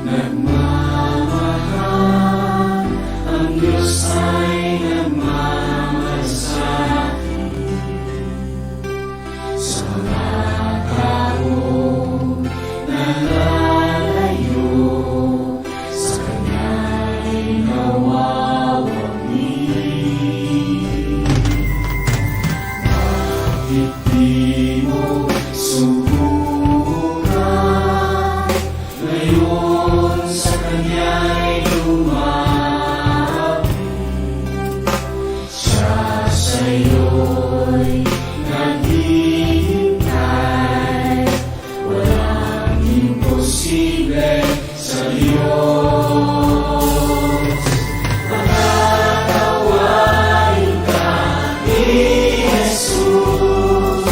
nagmamahal, ang Diyos ay nagmamahal sa atin. Sa mga taong nalalayo, sa Kanya'y nawawagi. Bakit di mo subukan ngayon sa Kanya'y lumapit? Siya sa'yo'y naghihintay, walang imposible sa Diyos. Pagkatawain ka ni Jesus,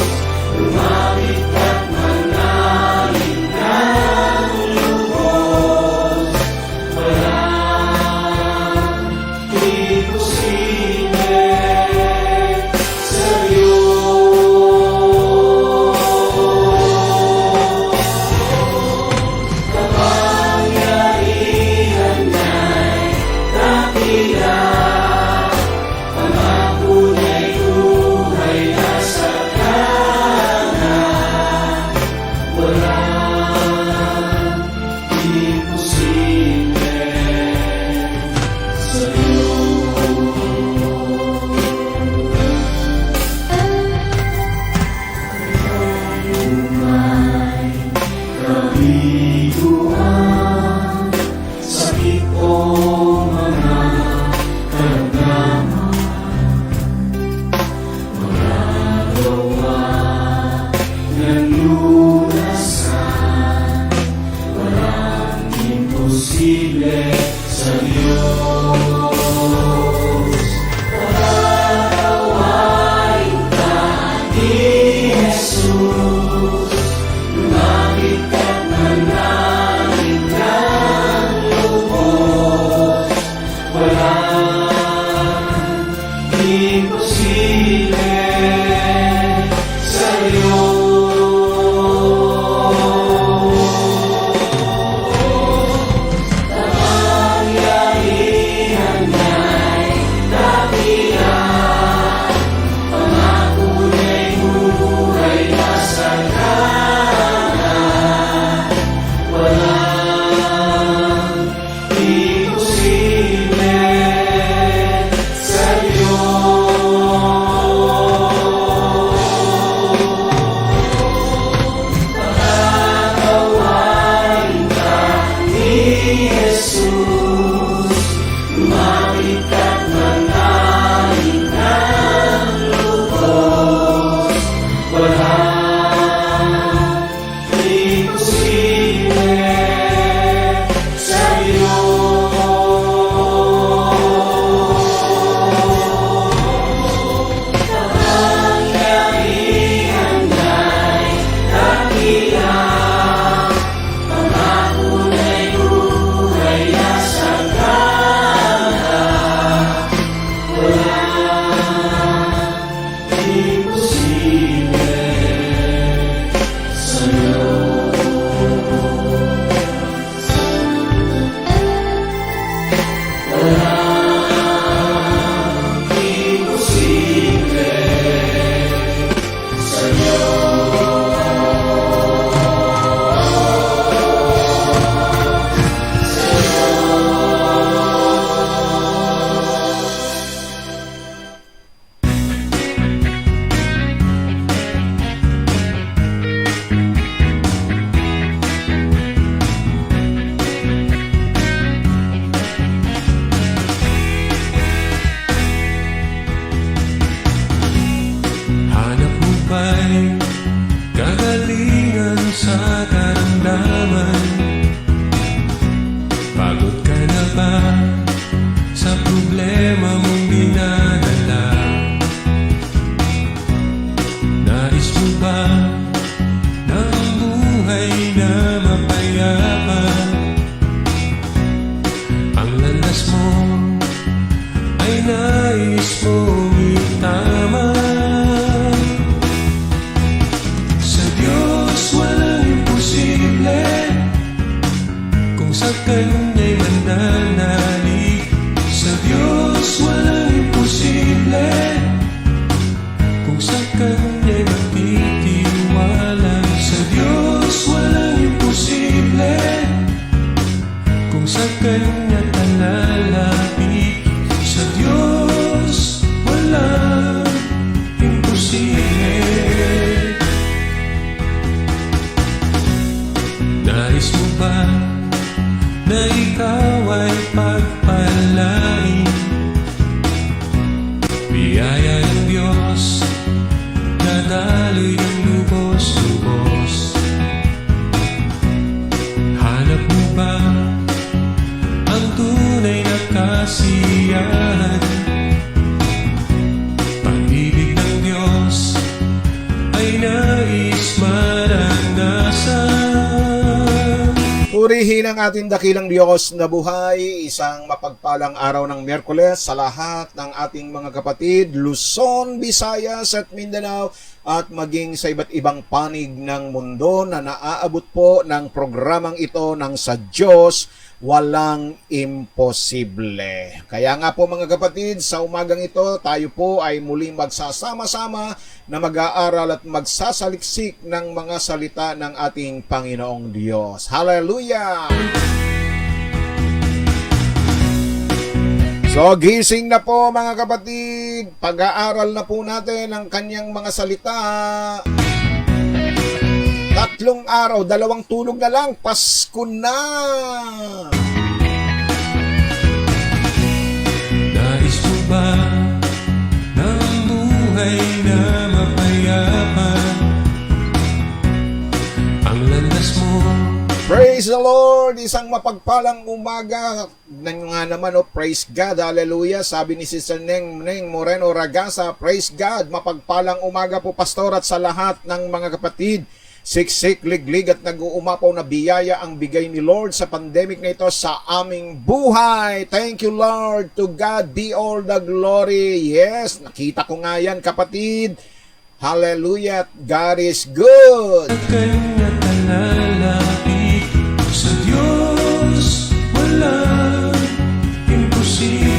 lumapit at manalin ng lubos. Walang imposible sa Diyos. Kapangyarihan niya'y dakila, pangako niya'y buhay na sagana. Walang imposible sa Diyos. Kaya't umay kabiguan, sakit o mga karamdaman, magagawa ng lunasan. Walang imposible sa Diyos. Pagkatawain ka ni Jesus, lumapit at manalin ng lubos. Walang imposible sa Diyos. Kapangyarihan niya'y dakila, pangako niya'y buhay na sagana. Walang imposible sa Diyos. Pagkatawain ka ni Jesus, lumapit at manalin ng lubos. Walang imposible sa Diyos. Kapangyarihan niya'y dakila, pangako niya'y buhay na sagana. Walang imposible sa Diyos. Walang imposible sa Hanap mo ba'y kagalingan sa karamdaman? Pagod ka na ba sa problema mong dinadala? Nais mo ba ng buhay na mapayapa? Ang landas mo ay nais mong itama. Sa Diyos walang imposible. Kung sa Kanya'y mananalig. Sa Diyos walang imposible, kung sa Kanya'y magtitiwala. Sa Diyos walang imposible, kung sa Kanya talalapit. Sa Diyos walang imposible. Nais mo ba na ikaw ay pagpalain? Biyaya ng Diyos, dadaloy ng lubos-lubos. Hanap mo ba ang tunay na kasiyahan? Pag-ibig ng Diyos ay nais maranasan. Purihin ang ating dakilang Diyos na buhay. Isang mapagpalang araw ng Miyerkules sa lahat ng ating mga kapatid, Luzon, Visayas at Mindanao, at maging sa iba't ibang panig ng mundo na naaabot po ng programang ito ng Sa Diyos Walang Imposible. Kaya nga po mga kapatid, sa umagang ito tayo po ay muling magsasama-sama na mag-aaral at magsasaliksik ng mga salita ng ating Panginoong Diyos. Hallelujah! So, gising na po mga kapatid. Pag-aaral na po natin ang kanyang mga salita. 3 araw, 2 tulog na lang, Pasko na! Nais mo ba ng buhay na mapayapa? Ang landas mo, Praise the Lord! Isang mapagpalang umaga. Nga naman, praise God, hallelujah. Sabi ni Sister Neng Moreno Ragasa, praise God, mapagpalang umaga po pastor at sa lahat ng mga kapatid. Siksik, liglig at nag-uumapaw na biyaya ang bigay ni Lord sa pandemic na ito sa aming buhay. Thank you Lord, to God be all the glory. Yes, nakita ko nga yan kapatid. Hallelujah, God is good. sa Kanya talalapit. Sa Diyos walang imposible.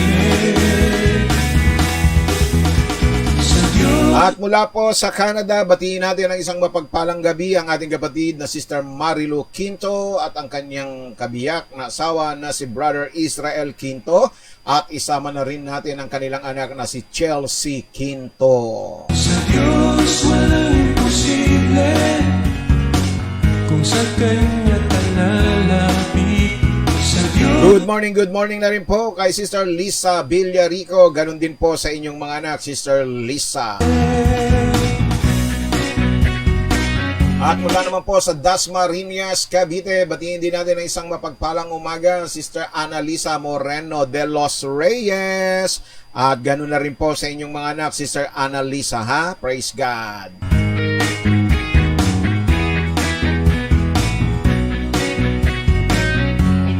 Sa Diyos. At mula po sa Canada, batiin natin ang isang mapagpalang gabi ang ating kapatid na Sister Marilu Quinto at ang kanyang kabiyak na asawa na si Brother Israel Quinto, at isama na rin natin ang kanilang anak na si Chelsea Quinto. Sa Diyos walang imposible, kung sa Kanya talalapit. Sa Diyos. Good morning na rin po kay Sister Lisa Villarico. Ganon din po sa inyong mga anak, Sister Lisa. At mula naman po sa Dasmariñas, Cavite, batiin din natin ang isang mapagpalang umaga, Sister Annalisa Moreno de los Reyes. At ganoon na rin po sa inyong mga anak, Sister Annalisa, ha? Praise God.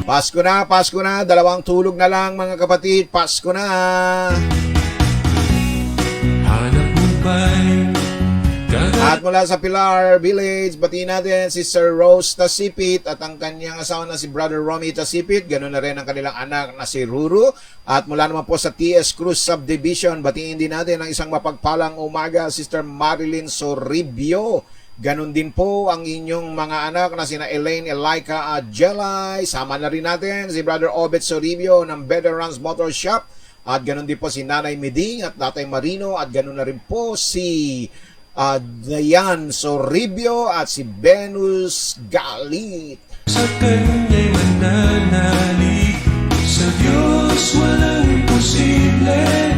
Pasko na, 2 tulog na lang mga kapatid, Pasko na. Hanap mo ba'y At mula sa Pilar Village, batiin natin si Sir Rose Tasipit at ang kanyang asawa na si Brother Romy Tasipit. Ganoon na rin ang kanilang anak na si Ruru. At mula naman po sa TS Cruz Subdivision, batiin din natin ang isang mapagpalang umaga, Sister Marilyn Sorribio. Ganon din po ang inyong mga anak na sina Elaine, Elika at Jelay. Sama na rin natin si Brother Obet Sorribio ng Veterans Motor Shop. At ganon din po si Nanay Meding at Tatay Marino. At ganon na rin po si Dayan Sorribio at si Venus Galit. sa Kanya'y mananalig. Sa Diyos walang imposible,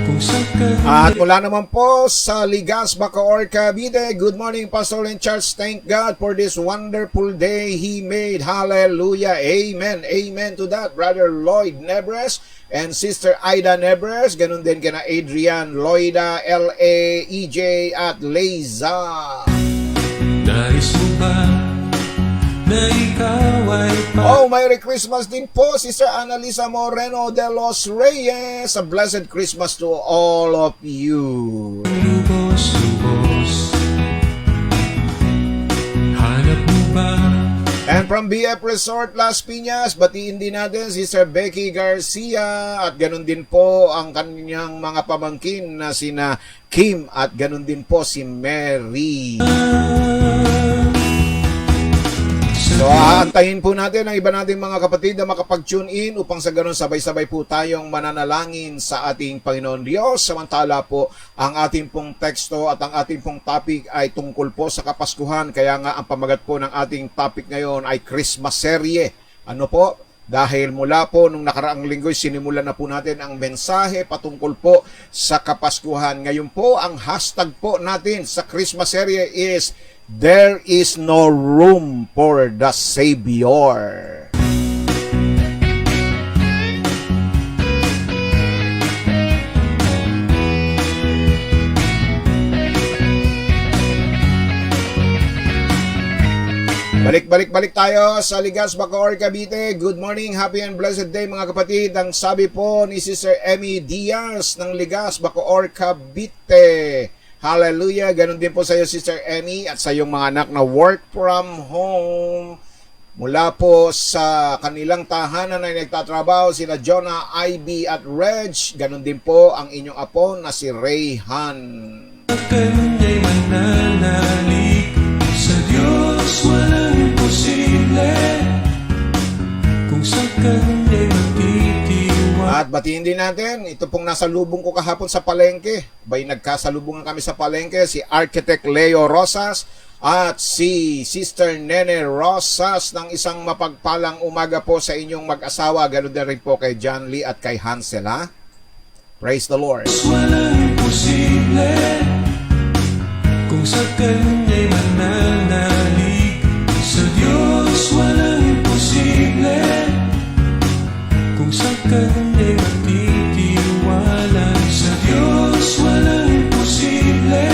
kung sa Kanya. At mula naman po sa Ligas, Bacoor, Cavite, good morning Pastor and Church. Thank God for this wonderful day He made. Hallelujah. Amen. Amen to that. Brother Lloyd Nebres and Sister Aida Nebres. Ganun din kina Adrian, Lloyda, L.A., EJ at Leiza. Nais mo ba na ikaw ay Oh, Merry Christmas din po, Sister Annalisa Moreno de los Reyes. A blessed Christmas to all of you. lubos-lubos? Hanap mo ba And from BF Resort Las Piñas, batiin din natin si Sir Becky Garcia at ganun din po ang kanyang mga pamangkin na sina Kim at ganun din po si Mary. So, aantayin po natin ang iba nating mga kapatid na makapag-tune in upang sa ganun sabay-sabay po tayong mananalangin sa ating Panginoon Diyos. Samantala po, ang ating pong teksto at ang ating pong topic ay tungkol po sa Kapaskuhan. Kaya nga ang pamagat po ng ating topic ngayon ay Christmas serye. Ano po? Dahil mula po nung nakaraang linggo, sinimulan na po natin ang mensahe patungkol po sa Kapaskuhan. Ngayon po, ang hashtag po natin sa Christmas serye is There is no room for the Savior. Balik tayo sa Ligas, Bacoor, Cavite. Good morning, happy and blessed day mga kapatid. Ang sabi po ni Sister Emmy Diaz ng Ligas, Bacoor, Cavite. Hallelujah. Ganon din po sa iyo, Sister Emmy, at sa iyong mga anak na work from home. Mula po sa kanilang tahanan na nagtatrabaho, sina Jonah, Ivy at Reg. Ganon din po ang inyong apo na si Rayhan. Kanya'y mananalig sa Diyos, walang imposible. Kung sa Kanya'y magtitiwala. At batiin din natin, ito pong nasa lubong ko kahapon sa palengke. Bay nagkasalubungan kami sa palengke, si Architect Leo Rosas at si Sister Nene Rosas ng isang mapagpalang umaga po sa inyong mag-asawa. Ganun din rin po kay John Lee at kay Hansel, ha? Praise the Lord. Walang imposible kung sa Kanya'y mananalig sa Diyos, walang imposible kung sa Kanya'y magtitiwala sa Diyos, walang imposible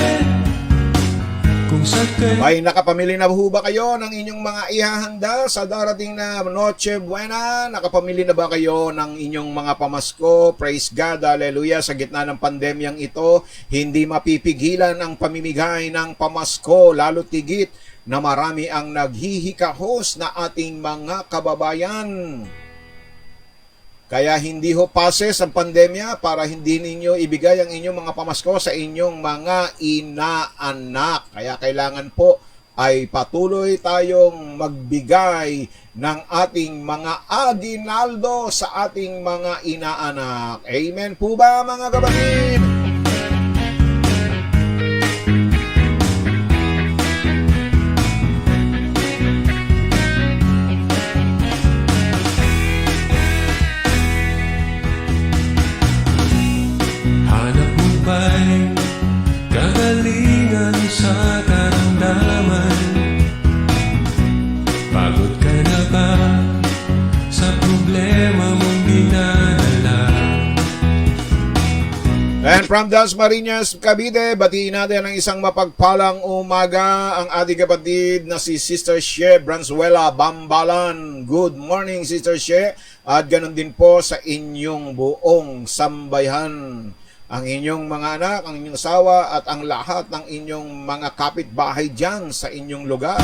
kung sa Kanya'y. Ay, nakapamili na ho ba kayo ng inyong mga ihahanda sa darating na Noche Buena? Nakapamili na ba kayo ng inyong mga pamasko? Praise God, hallelujah. Sa gitna ng pandemyang ito, hindi mapipigilan ang pamimigay ng pamasko, lalo tigit na marami ang naghihikahos na ating mga kababayan. Kaya hindi ho pases ang pandemya para hindi ninyo ibigay ang inyong mga pamasko sa inyong mga inaanak. Kaya kailangan po ay patuloy tayong magbigay ng ating mga aginaldo sa ating mga inaanak. Amen po ba mga kapatid? Hanap mo ba'y kagalingan sa karamdaman? Pagod ka na ba sa problema mong dinadala? And from Dasmariñas, Cavite, batiin natin ang isang mapagpalang umaga ang ating kapatid na si Sister She Branzuela Bambalan. Good morning, Sister She. At ganun din po sa inyong buong sambayan. Ang inyong mga anak, ang inyong asawa, at ang lahat ng inyong mga kapitbahay dyan sa inyong lugar.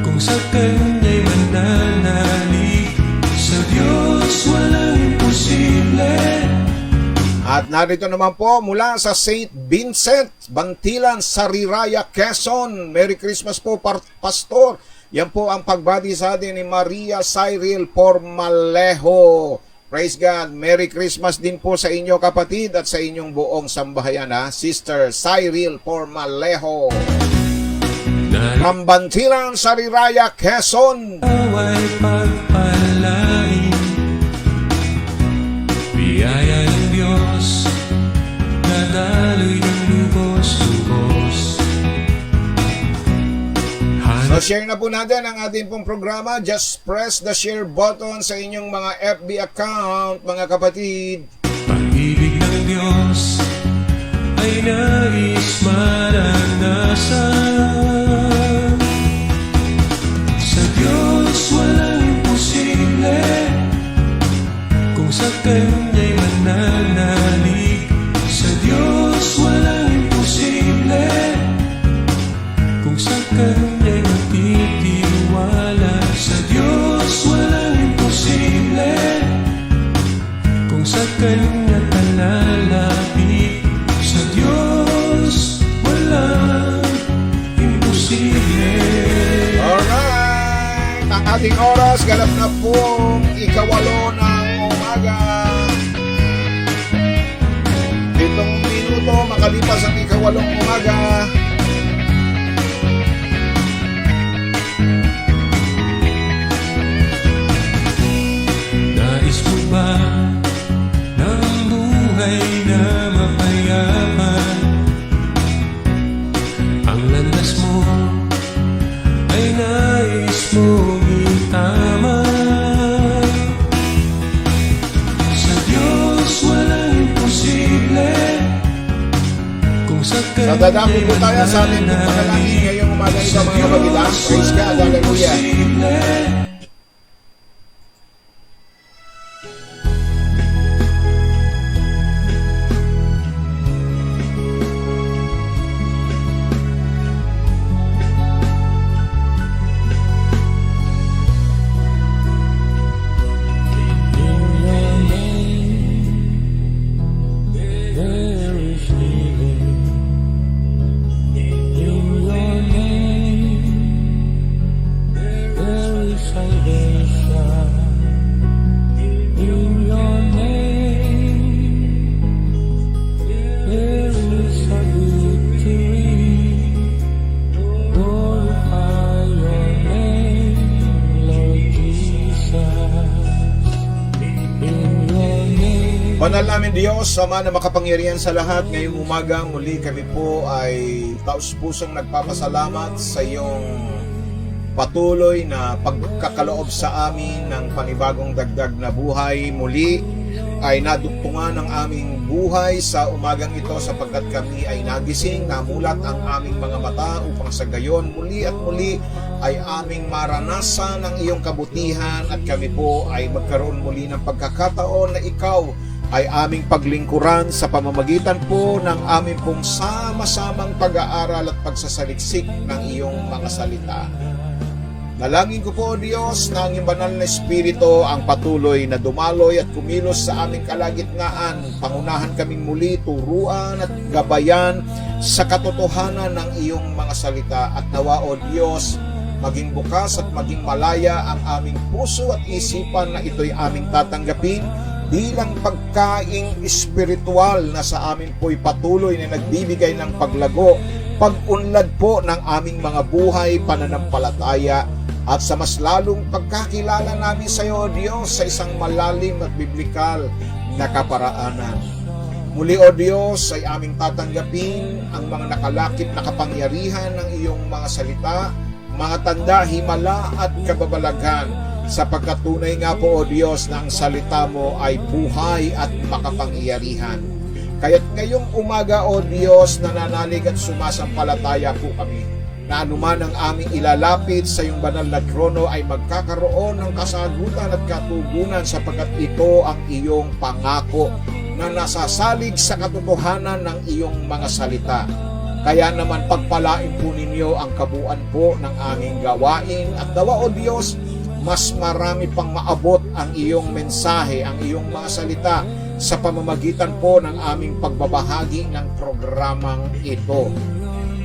Kung sa Kanya'y mananalig sa Diyos, walang imposible. At narito naman po mula sa St. Vincent, Bantilan, Sariraya, Quezon. Merry Christmas po, Pastor. Yan po ang pagbati sa atin ni Maria Cyril Pormalejo. Praise God. Merry Christmas din po sa inyo kapatid at sa inyong buong sambahayan, ha? Sister Cyril Pormalejo. From Bantilan, Sariraya, Quezon. Awa'y pagpalain, biyaya ng Diyos, nadaloy ng lubos-lubos. So share na po natin ang ating pong programa. Just press the share button sa inyong mga FB account, mga kapatid. Pag-ibig ng Diyos ay nais maranasan. Sa Diyos walang imposible kung sa Kanya'y mananalig. Sa Diyos walang imposible kung sa Kanya'y magtitiwala. Sa Naganap na pong ikawalo ng umaga. 7 minuto makalipas ang ikawalong umaga. Nais mo ba ng buhay na mapayapa? Ang landas mo ay nais mong itama. Sa Diyos walang imposible. Kung sa Sa dadami po tayo sa ating panalangin ngayong umaga ito mga kapatid. Praise God, hallelujah. Banal namin Diyos, Ama na makapangyarihan sa lahat, ngayong umaga muli kami po ay taus-pusong nagpapasalamat sa iyong patuloy na pagkakaloob sa amin ng panibagong dagdag na buhay. Muli ay nadugtungan ang aming buhay sa umagang ito sapagkat kami ay nagising, namulat ang aming mga mata upang sa gayon muli at muli ay aming maranasan ang iyong kabutihan at kami po ay magkaroon muli ng pagkakataon na ikaw ay aming paglingkuran sa pamamagitan po ng aming pong sama-samang pag-aaral at pagsasaliksik ng iyong mga salita. Nalangin ko po, Diyos, na ang iyong banal na Espiritu ang patuloy na dumaloy at kumilos sa aming kalagitnaan. Pangunahan kaming muli, turuan at gabayan sa katotohanan ng iyong mga salita. At nawa, O Diyos, maging bukas at maging malaya ang aming puso at isipan na ito'y aming tatanggapin bilang pagkaing espiritual na sa amin po'y patuloy na nagbibigay ng paglago, pag-unlad po ng aming mga buhay, pananampalataya, at sa mas lalong pagkakilala namin sa iyo, Diyos, sa isang malalim at biblikal na kaparaanan. Muli, O Diyos, ay aming tatanggapin ang mga nakalakip na kapangyarihan ng iyong mga salita, mga tanda, himala at kababalaghan, sapagkat tunay nga po, O Diyos, na ang salita mo ay buhay at makapangyarihan. Kaya't ngayong umaga, O Diyos, nananalig at sumasampalataya po kami na anuman ang aming ilalapit sa iyong banal na trono ay magkakaroon ng kasagutan at katugunan sapagkat ito ang iyong pangako na nasasalig sa katotohanan ng iyong mga salita. Kaya naman pagpalain po ninyo ang kabuuan po ng aming gawain at nawa, O Diyos, mas marami pang maabot ang iyong mensahe, ang iyong mga salita sa pamamagitan po ng aming pagbabahagi ng programang ito.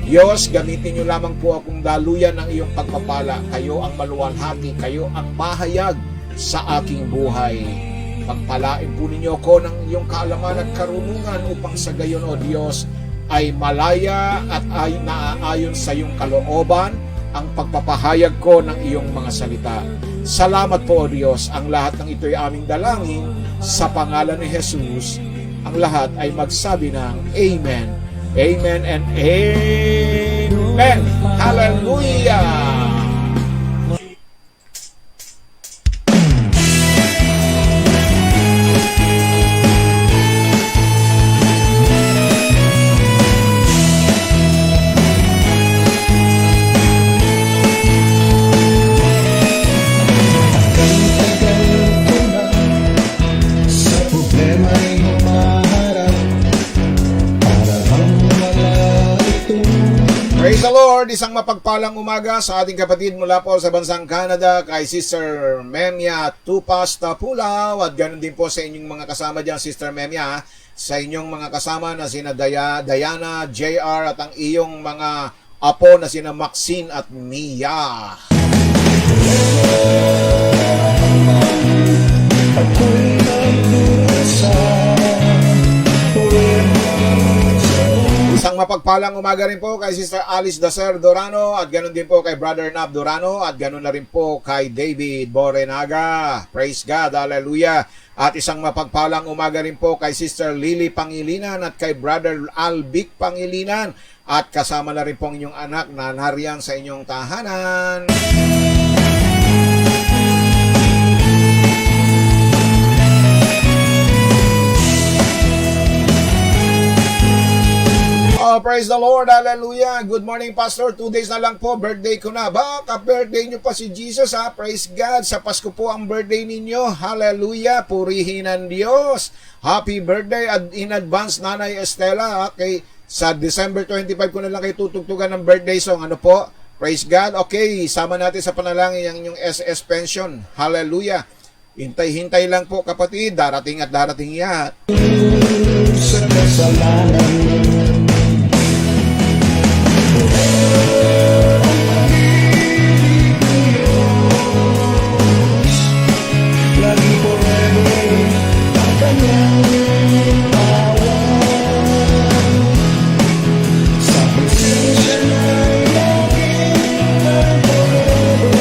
Diyos, gamitin niyo lamang po akong daluyan ng iyong pagpapala. Kayo ang maluwalhati, kayo ang mahayag sa aking buhay. Pagpalain po ninyo ako ng iyong kaalaman at karunungan upang sa gayon, O Diyos, ay malaya at ay naaayon sa iyong kalooban ang pagpapahayag ko ng iyong mga salita. Salamat po, O Diyos. Ang lahat ng ito ay aming dalangin sa pangalan ni Jesus. Ang lahat ay magsabi ng Amen. Amen and Amen. Hallelujah. Praise the Lord! Isang mapagpalang umaga sa ating kapatid mula po sa bansang Canada kay Sister Memia Tupas Tapulaw at ganoon din po sa inyong mga kasama dyan, Sister Memia, sa inyong mga kasama na sina Diana, JR at ang iyong mga apo na sina Maxine at Mia. Isang mapagpalang umaga rin po kay Sister Alice Dacer Dorano at ganoon din po kay Brother Nab Dorano at ganoon na rin po kay David Borenaga. Praise God, hallelujah. At isang mapagpalang umaga rin po kay Sister Lily Pangilinan at kay Brother Albic Pangilinan at kasama na rin po ang inyong anak na nariyan sa inyong tahanan. Oh, praise the Lord, hallelujah. Good morning, Pastor. 2 days na lang po, birthday ko na. Baka birthday nyo pa si Jesus, ha? Praise God. Sa Pasko po ang birthday ninyo. Hallelujah. Purihin ang Diyos. Happy birthday in advance, Nanay Estela. Okay, sa December 25 ko na lang kayo tutugtugan ng birthday song. Ano po? Praise God. Okay, sama natin sa panalangin ang inyong SS pension. Hallelujah. Hintay-hintay lang po, kapatid. Darating at darating yan. Sa kasalanan lagi forever ang kanyang awan sa presensya na'y laging ang forever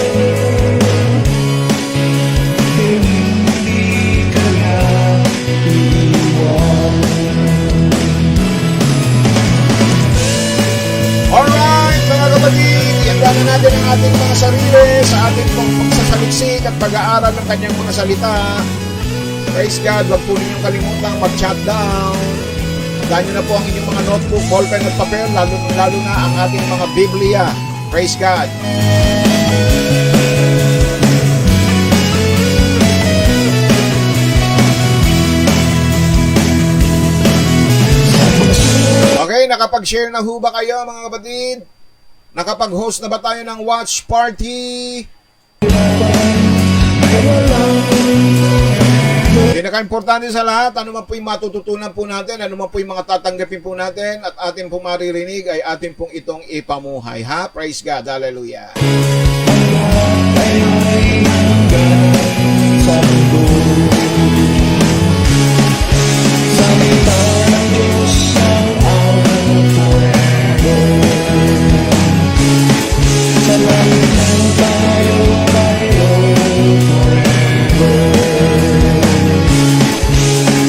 hindi kanya iiwan. Alright, mga kapatid, iandaan na natin ang ating mga sarili sa ating pong pagsasaliksik at pag-aaral ng kanyang mga salita. Praise God, huwag po ninyong kalimutang mag-chat down. Tandaan nyo na po ang inyong mga notebook, ballpen at papel, lalo na ang ating mga Biblia. Praise God. Okay, nakapag-share na ho ba kayo, mga kapatid? Nakapag-host na ba tayo ng watch party? Pinaka-importante sa lahat, ano man po yung matututunan po natin, ano man po yung mga tatanggapin po natin, at ating pong maririnig ay ating pong itong ipamuhay. Ha? Praise God. Hallelujah. Sa mundo salita ng Diyos ang ating forever. Sa langit ng tayo forever.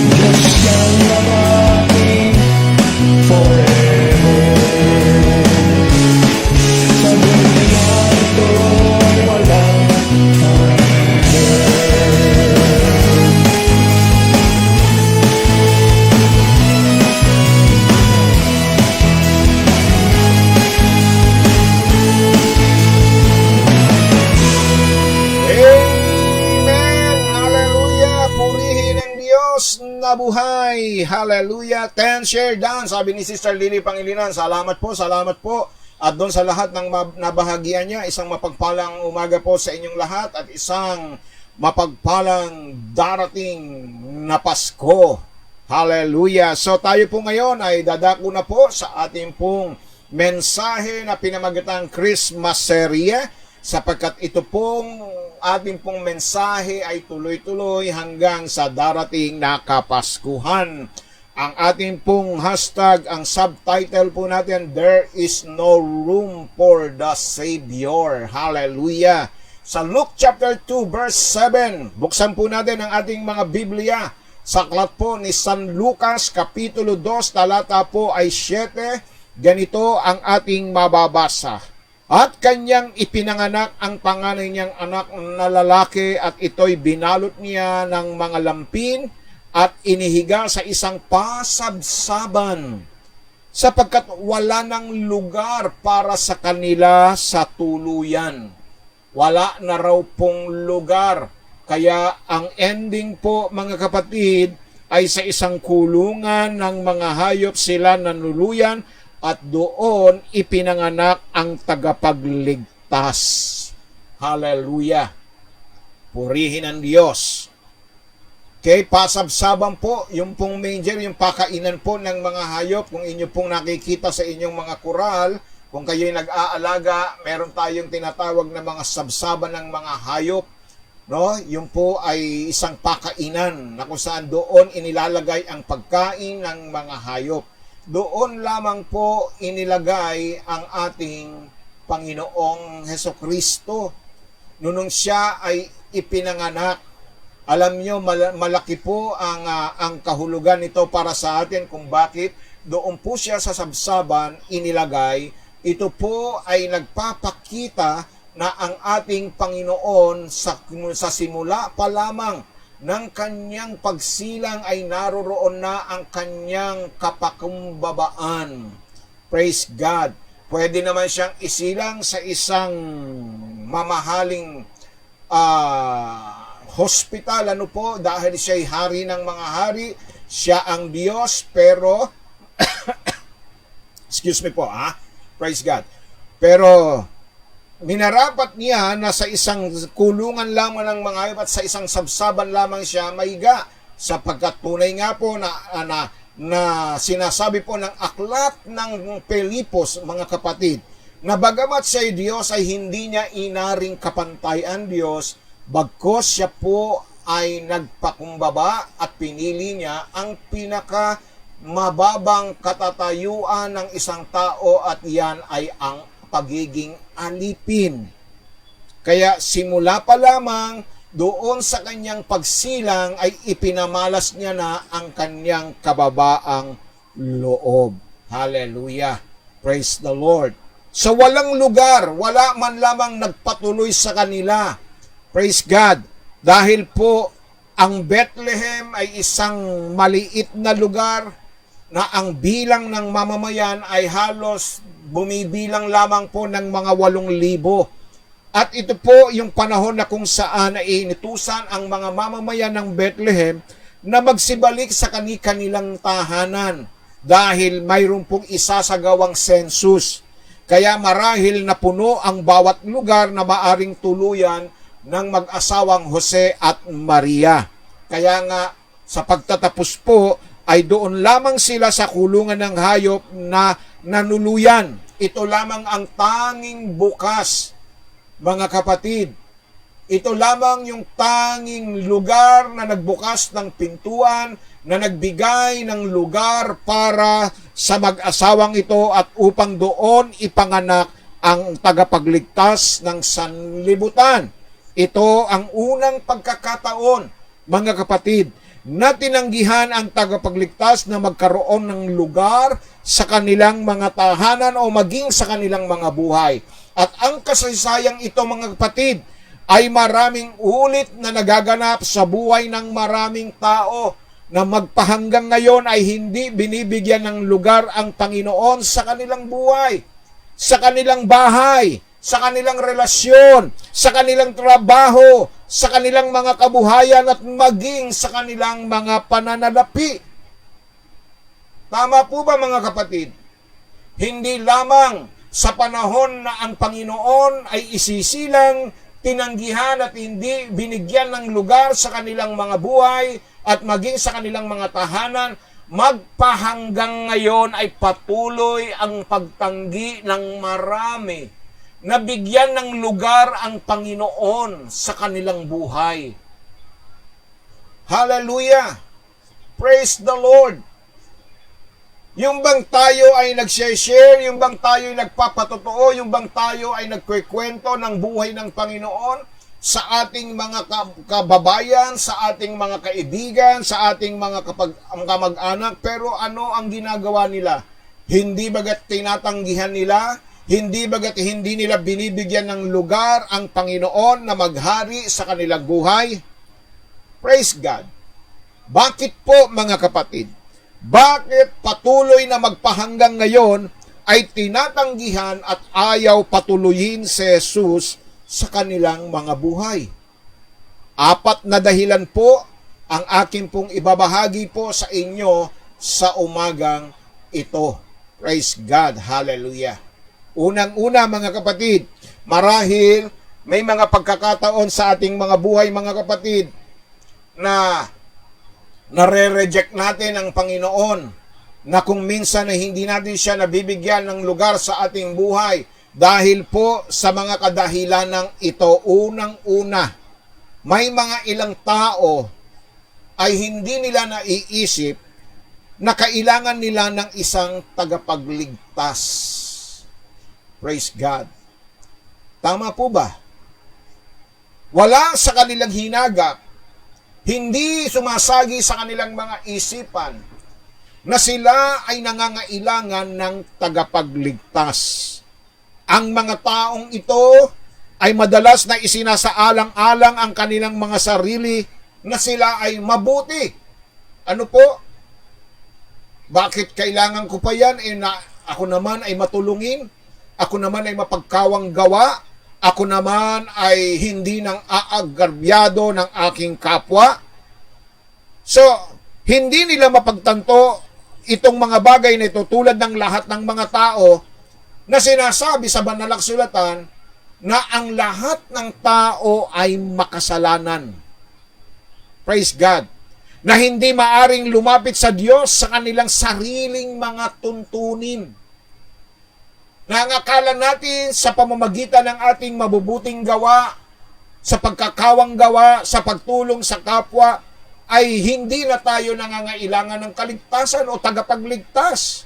Diyos ang ating forever. Sa dunya ito ay walang Amen! Hallelujah! Purihin ang Diyos na buhay! Hallelujah! 10 share down, sabi ni Sister Lily Pangilinan. Salamat po, salamat po. At doon sa lahat ng nabahagian niya, isang mapagpalang umaga po sa inyong lahat at isang mapagpalang darating na Pasko. Hallelujah! So tayo po ngayon ay dadako na po sa ating pong mensahe na pinamagatang Christmas Serie, sapagkat ito pong ating pong mensahe ay tuloy-tuloy hanggang sa darating na Kapaskuhan. Ang ating pong hashtag, ang subtitle po natin, There is no room for the Savior. Hallelujah! Sa Luke chapter 2 verse 7, buksan po natin ang ating mga Biblia. Sa aklat po ni San Lucas, Kapitulo 2, talata po ay 7, ganito ang ating mababasa. At kanyang ipinanganak ang panganay niyang anak na lalaki at ito'y binalot niya ng mga lampin at inihiga sa isang pasabsaban sapagkat wala nang lugar para sa kanila sa tuluyan. Wala na raw pong lugar. Kaya ang ending po, mga kapatid, ay sa isang kulungan ng mga hayop sila nanuluyan at doon ipinanganak ang tagapagligtas. Hallelujah! Purihin ang Diyos. Okay, pasabsaban po, yung pong manger, yung pakainan po ng mga hayop. Kung inyo pong nakikita sa inyong mga kural, Kung kayo'y nag-aalaga, meron tayong tinatawag na mga sabsaban ng mga hayop. No? Yung po ay isang pakainan na kung saan doon inilalagay ang pagkain ng mga hayop. Doon lamang po inilagay ang ating Panginoong Hesukristo. Nung siya ay ipinanganak, alam nyo, malaki po ang kahulugan nito para sa atin kung bakit doon po siya sa sabsaban inilagay. Ito po ay nagpapakita na ang ating Panginoon sa simula pa lamang ng kanyang pagsilang ay naroroon na ang kanyang kapakumbabaan. Praise God. Pwede naman siyang isilang sa isang mamahaling hospital, ano po, dahil siya'y hari ng mga hari, siya ang Diyos, pero excuse me po, praise God. Pero minarapat niya na sa isang kulungan lamang ng mga hayop at sa isang sabsaban lamang siya maiga, sapagkat tunay nga po na sinasabi po ng aklat ng Pilipos, mga kapatid, na bagamat siya Diyos ay hindi niya inaring kapantay ang Diyos, bagkos siya po ay nagpakumbaba at pinili niya ang pinaka mababang katatayuan ng isang tao, at yan ay ang pagiging alipin. Kaya simula pa lamang doon sa kanyang pagsilang ay ipinamalas niya na ang kanyang kababaang loob. Hallelujah. Praise the Lord. Sa walang lugar, wala man lamang nagpatuloy sa kanila. Praise God. Dahil po ang Bethlehem ay isang maliit na lugar na ang bilang ng mamamayan ay halos bumibilang lamang po ng mga 8,000. At ito po yung panahon na kung saan ay inutusan ang mga mamamayan ng Bethlehem na magsibalik sa kanilang tahanan dahil mayroon pong isasagawang census. Kaya marahil na puno ang bawat lugar na maaring tuluyan ng mag-asawang Jose at Maria. Kaya nga sa pagtatapos po ay doon lamang sila sa kulungan ng hayop na nanuluyan. Ito lamang ang tanging bukas, mga kapatid. Ito lamang yung tanging lugar na nagbukas ng pintuan, na nagbigay ng lugar para sa mag-asawang ito at upang doon ipanganak ang tagapagligtas ng sanlibutan. Ito ang unang pagkakataon, mga kapatid, na tinanggihan ang tagapagligtas na magkaroon ng lugar sa kanilang mga tahanan o maging sa kanilang mga buhay. At ang kasaysayang ito, mga kapatid, ay maraming ulit na nagaganap sa buhay ng maraming tao na magpahanggang ngayon ay hindi binibigyan ng lugar ang Panginoon sa kanilang buhay, sa kanilang bahay, sa kanilang relasyon, sa kanilang trabaho, sa kanilang mga kabuhayan at maging sa kanilang mga pananalapi. Tama po ba, mga kapatid? Hindi lamang sa panahon na ang Panginoon ay isisilang, tinanggihan at hindi binigyan ng lugar sa kanilang mga buhay at maging sa kanilang mga tahanan, magpahanggang ngayon ay patuloy ang pagtanggi ng marami na bigyan ng lugar ang Panginoon sa kanilang buhay. Hallelujah! Praise the Lord! Yung bang tayo ay nag-share, yung bang tayo ay nagpapatotoo, yung bang tayo ay nagkwekwento ng buhay ng Panginoon sa ating mga kababayan, sa ating mga kaibigan, sa ating mga kamag-anak, pero ano ang ginagawa nila? Hindi bagat tinatanggihan nila, hindi bagat hindi nila binibigyan ng lugar ang Panginoon na maghari sa kanilang buhay? Praise God! Bakit po, mga kapatid? Bakit patuloy na magpahanggang ngayon ay tinatanggihan at ayaw patuloyin si Jesus sa kanilang mga buhay? 4 na dahilan po ang akin pong ibabahagi po sa inyo sa umagang ito. Praise God! Hallelujah! Unang-una, mga kapatid, marahil may mga pagkakataon sa ating mga buhay, mga kapatid, na nare-reject natin ang Panginoon. na kung minsan na hindi natin siya nabibigyan ng lugar sa ating buhay dahil po sa mga kadahilan ng ito. Unang-una, may mga ilang tao ay hindi nila naiisip na kailangan nila ng isang tagapagligtas. Praise God. Tama po ba? Wala sa kanilang hinagap, hindi sumasagi sa kanilang mga isipan na sila ay nangangailangan ng tagapagligtas. Ang mga taong ito ay madalas na isinasaalang-alang ang kanilang mga sarili na sila ay mabuti. Ano po? Bakit kailangan ko pa yan? Ako naman ay matulungin. Ako naman ay mapagkawang gawa. Ako naman ay hindi nang aagarbyado ng aking kapwa. So, hindi nila mapagtanto itong mga bagay na ito tulad ng lahat ng mga tao na sinasabi sa banal na kasulatan na ang lahat ng tao ay makasalanan. Praise God. Na hindi maaring lumapit sa Diyos sa kanilang sariling mga tuntunin. Nangakala natin sa pamamagitan ng ating mabubuting gawa, sa pagkakawang gawa, sa pagtulong sa kapwa, ay hindi na tayo nangangailangan ng kaligtasan o tagapagligtas.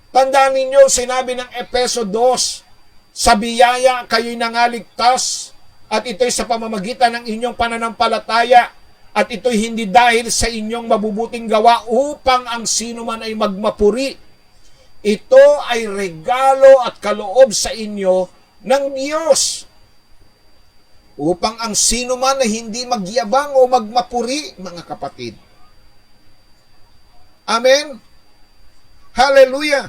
Tandaan ninyo, sinabi ng Efeso 2, sa biyaya kayo'y nangaligtas, at ito'y sa pamamagitan ng inyong pananampalataya, at ito'y hindi dahil sa inyong mabubuting gawa upang ang sino man ay magmapuri. Ito ay regalo at kaloob sa inyo ng Diyos, upang ang sino man na hindi magyabang o magmapuri, mga kapatid. Amen? Hallelujah!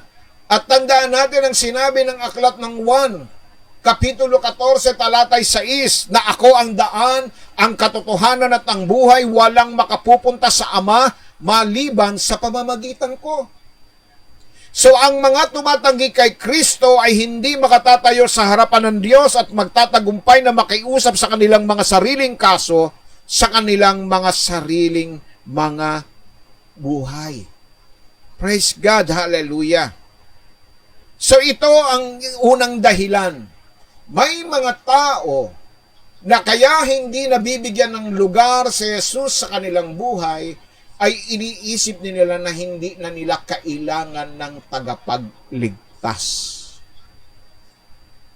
At tandaan natin ang sinabi ng aklat ng 1, Kapitulo 14, talatay 6, na ako ang daan, ang katotohanan at ang buhay, walang makapupunta sa Ama maliban sa pamamagitan ko. So ang mga tumatanggi kay Kristo ay hindi makatatayo sa harapan ng Diyos at magtatagumpay na makiusap sa kanilang mga sariling kaso, sa kanilang mga sariling mga buhay. Praise God, hallelujah. So ito ang unang dahilan. May mga tao na kaya hindi nabibigyan ng lugar si Jesus sa kanilang buhay ay iniisip nila na hindi na nila kailangan ng tagapagligtas.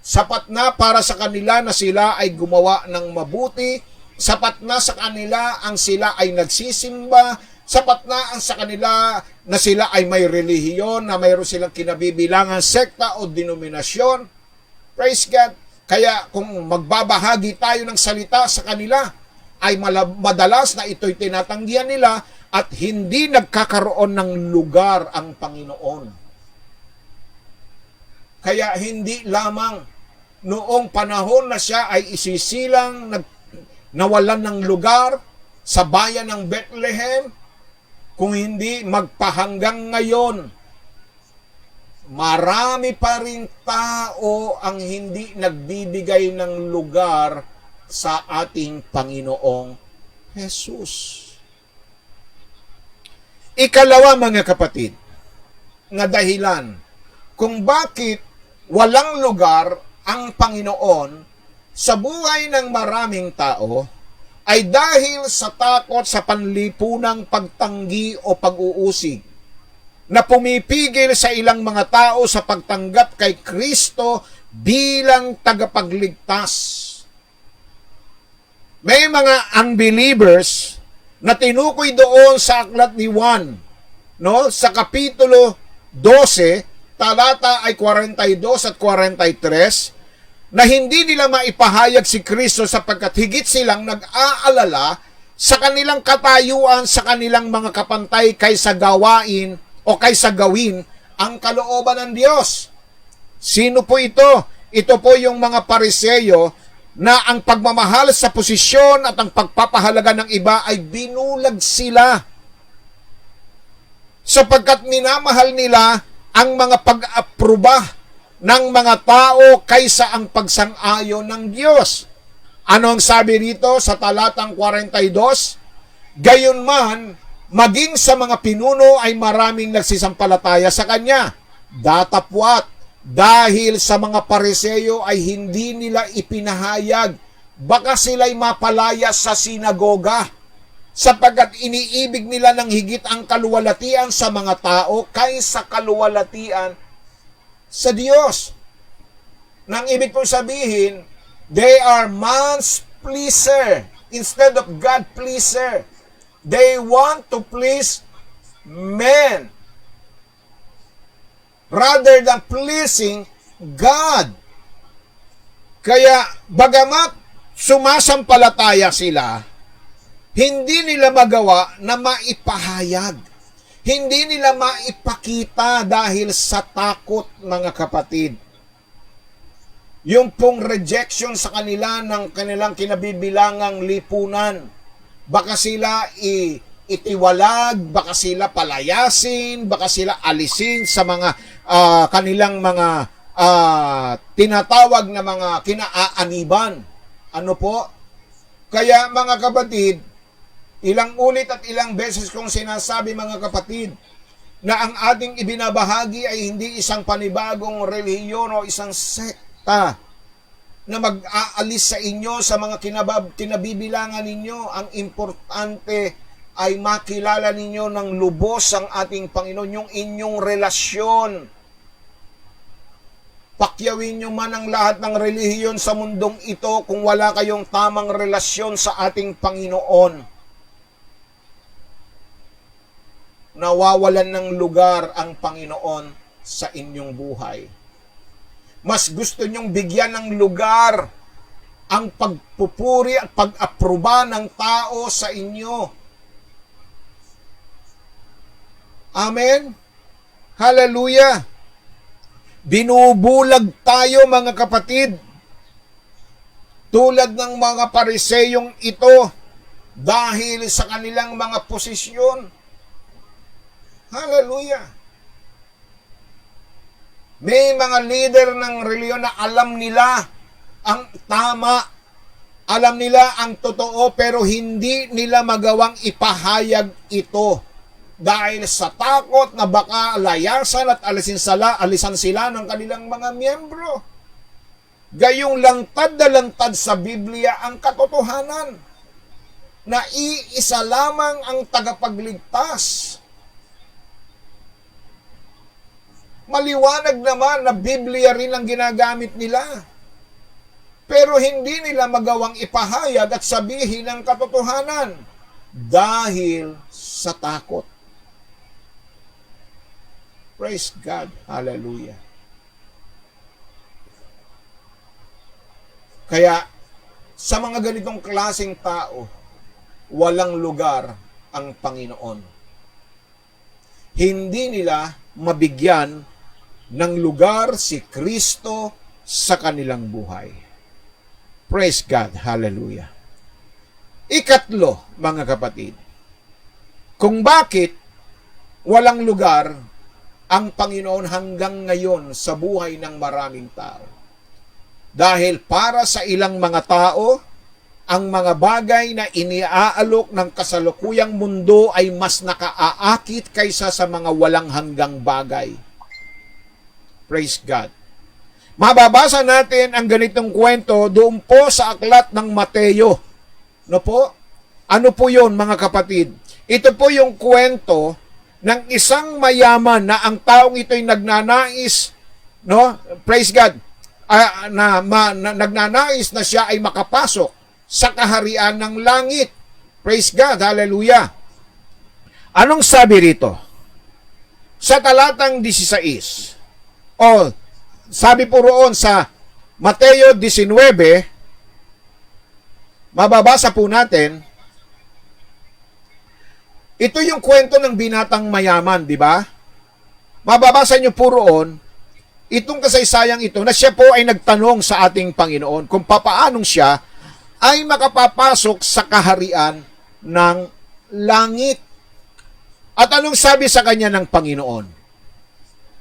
Sapat na para sa kanila na sila ay gumawa ng mabuti, sapat na sa kanila ang sila ay nagsisimba, sapat na ang sa kanila na sila ay may relihiyon, na mayroon silang kinabibilangan sekta o denominasyon. Praise God. Kaya kung magbabahagi tayo ng salita sa kanila, ay madalas na ito'y tinatanggihan nila at hindi nagkakaroon ng lugar ang Panginoon. Kaya hindi lamang noong panahon na siya ay isisilang nawalan ng lugar sa bayan ng Bethlehem, kung hindi magpahanggang ngayon, marami pa rin tao ang hindi nagbibigay ng lugar sa ating Panginoong Jesus. Ikalawa, mga kapatid, na dahilan kung bakit walang lugar ang Panginoon sa buhay ng maraming tao ay dahil sa takot sa panlipunang pagtanggi o pag-uusig na pumipigil sa ilang mga tao sa pagtanggap kay Kristo bilang tagapagligtas. May mga unbelievers na tinukoy doon sa aklat ni Juan, no? Sa Kapitulo 12, talata ay 42 at 43, na hindi nila maipahayag si Kristo sapagkat higit silang nag-aalala sa kanilang katayuan sa kanilang mga kapantay kaysa gawain o kaysa gawin ang kalooban ng Diyos. Sino po ito? Ito po yung mga Pariseyo na ang pagmamahal sa posisyon at ang pagpapahalaga ng iba ay binulag sila. Sapagkat minamahal nila ang mga pag-aproba ng mga tao kaysa ang pagsang-ayon ng Diyos. Ano ang sabi rito sa talatang 42? Gayunman, Maging sa mga pinuno ay maraming nagsisampalataya sa kanya. Datapwat, dahil sa mga Pariseo ay hindi nila ipinahayag, baka sila'y mapalaya sa sinagoga, sapagkat iniibig nila ng higit ang kaluwalhatian sa mga tao kaysa kaluwalhatian sa Diyos. Nang ibig pong sabihin, they are man's pleaser instead of God pleaser. They want to please men rather than pleasing God. Kaya bagamat sumasampalataya sila, hindi nila magawa na maipahayag. Hindi nila maipakita dahil sa takot, mga kapatid. Yung pong rejection sa kanila ng kanilang kinabibilangang lipunan. Baka sila itiwalag, baka sila palayasin, baka sila alisin sa mga kanilang mga tinatawag na mga kinaaaniban. Ano po? Kaya mga kapatid, ilang ulit at ilang beses kong sinasabi mga kapatid, na ang ating ibinabahagi ay hindi isang panibagong relihiyon o isang sekta na mag-aalis sa inyo sa mga kinabibilangan ninyo. Ang importante ay makilala ninyo ng lubos ang ating Panginoon, yung inyong relasyon. Pakyawin nyo man ang lahat ng relihiyon sa mundong ito kung wala kayong tamang relasyon sa ating Panginoon. Nawawalan ng lugar ang Panginoon sa inyong buhay. Mas gusto nyong bigyan ng lugar ang pagpupuri at pag-aproba ng tao sa inyo. Amen? Hallelujah! Binubulag tayo mga kapatid, tulad ng mga Pariseyong ito, dahil sa kanilang mga posisyon. Hallelujah! May mga leader ng reliyon na alam nila ang tama, alam nila ang totoo, pero hindi nila magawang ipahayag ito dahil sa takot na baka layasan at alisan sila ng kanilang mga miyembro. Gayong lantad na lantad sa Biblia ang katotohanan na iisa lamang ang tagapagligtas. Maliwanag naman na Biblia rin ang ginagamit nila. Pero hindi nila magawang ipahayag at sabihin ang katotohanan dahil sa takot. Praise God. Hallelujah. Kaya sa mga ganitong klaseng tao, walang lugar ang Panginoon. Hindi nila mabigyan ng lugar si Kristo sa kanilang buhay. Praise God. Hallelujah. Ikatlo, mga kapatid, kung bakit walang lugar ang Panginoon hanggang ngayon sa buhay ng maraming tao. Dahil para sa ilang mga tao, ang mga bagay na iniaalok ng kasalukuyang mundo ay mas nakaaakit kaysa sa mga walang hanggang bagay. Praise God. Mababasa natin ang ganitong kwento doon po sa aklat ng Mateo. No po? Ano po yun, mga kapatid? Ito po yung kwento ng isang mayaman na ang taong ito'y nagnanais, no? Praise God. Nagnanais na siya ay makapasok sa kaharian ng langit. Praise God. Hallelujah. Anong sabi rito? Sa talatang 16, sabi po roon sa Mateo 19, mababasa po natin, ito yung kwento ng binatang mayaman, di ba? Mababasa nyo po roon, itong kasaysayang ito, na siya po ay nagtanong sa ating Panginoon kung papaanong siya ay makapapasok sa kaharian ng langit. At anong sabi sa kanya ng Panginoon?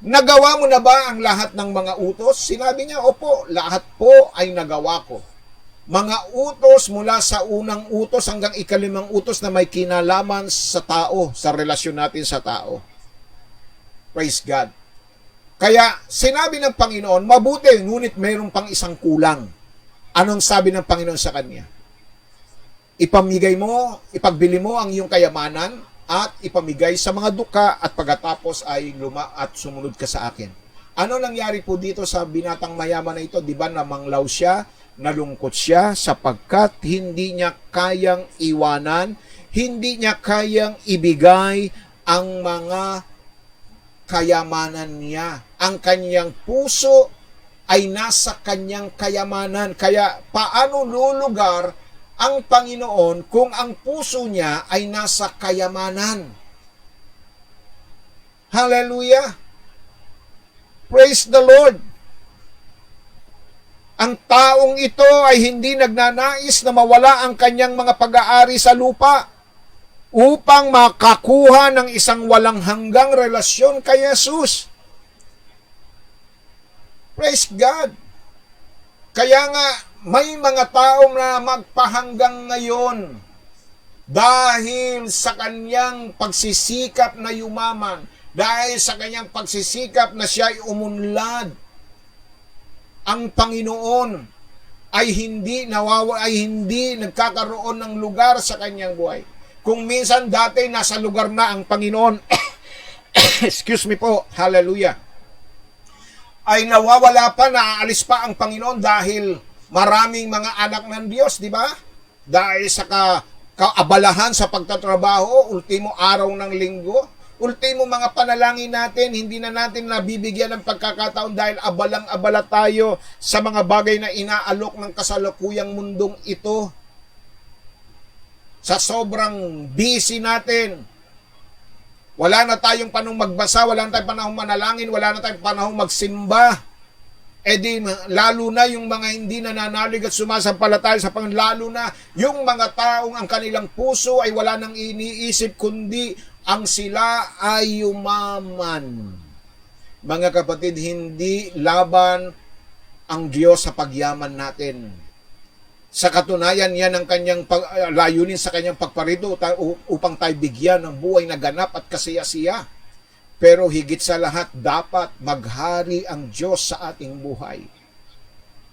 Nagawa mo na ba ang lahat ng mga utos? Sinabi niya, opo, lahat po ay nagawa ko. Mga utos mula sa unang utos hanggang ikalimang utos na may kinalaman sa tao, sa relasyon natin sa tao. Praise God. Kaya sinabi ng Panginoon, mabuti, ngunit mayroon pang isang kulang. Anong sabi ng Panginoon sa kanya? Ipamigay mo, ipagbili mo ang iyong kayamanan at ipamigay sa mga duka at pagkatapos ay at sumunod ka sa akin. Ano nangyari po dito sa binatang mayaman na ito? Di ba namanglaw siya, nalungkot siya sapagkat hindi niya kayang iwanan, hindi niya kayang ibigay ang mga kayamanan niya. Ang kanyang puso ay nasa kanyang kayamanan. Kaya paano lulugar ang Panginoon kung ang puso niya ay nasa kayamanan? Hallelujah! Praise the Lord! Ang taong ito ay hindi nagnanais na mawala ang kanyang mga pag-aari sa lupa upang makakuha ng isang walang hanggang relasyon kay Jesus. Praise God! Kaya nga, may mga taong na magpahanggang ngayon dahil sa kanyang pagsisikap na yumaman, dahil sa kanyang pagsisikap na siya ay umunlad. Ang Panginoon ay hindi nagkakaroon ng lugar sa kanyang buhay. Kung minsan dati nasa lugar na ang Panginoon, excuse me po, hallelujah, ay nawawala pa, naaalis pa ang Panginoon dahil maraming mga anak ng Diyos, di ba? Dahil sa kaabalahan sa pagtatrabaho, ultimo araw ng linggo, ultimo mga panalangin natin, hindi na natin nabibigyan ng pagkakataon dahil abalang-abala tayo sa mga bagay na inaalok ng kasalukuyang mundong ito. Sa sobrang busy natin, wala na tayong panahong magbasa, wala na tayong panahong manalangin, wala na tayong panahong magsimba. E di, lalo na yung mga hindi nananalig at sumasampalataya sa Panginoon, lalo na yung mga taong ang kanilang puso ay wala nang iniisip kundi ang sila ay yumaman. Mga kapatid, hindi laban ang Diyos sa pagyaman natin. Sa katunayan, yan ang kanyang layunin sa kanyang pagparito upang tayo bigyan ng buhay na ganap at kasiyasiya. Pero higit sa lahat, dapat maghari ang Diyos sa ating buhay.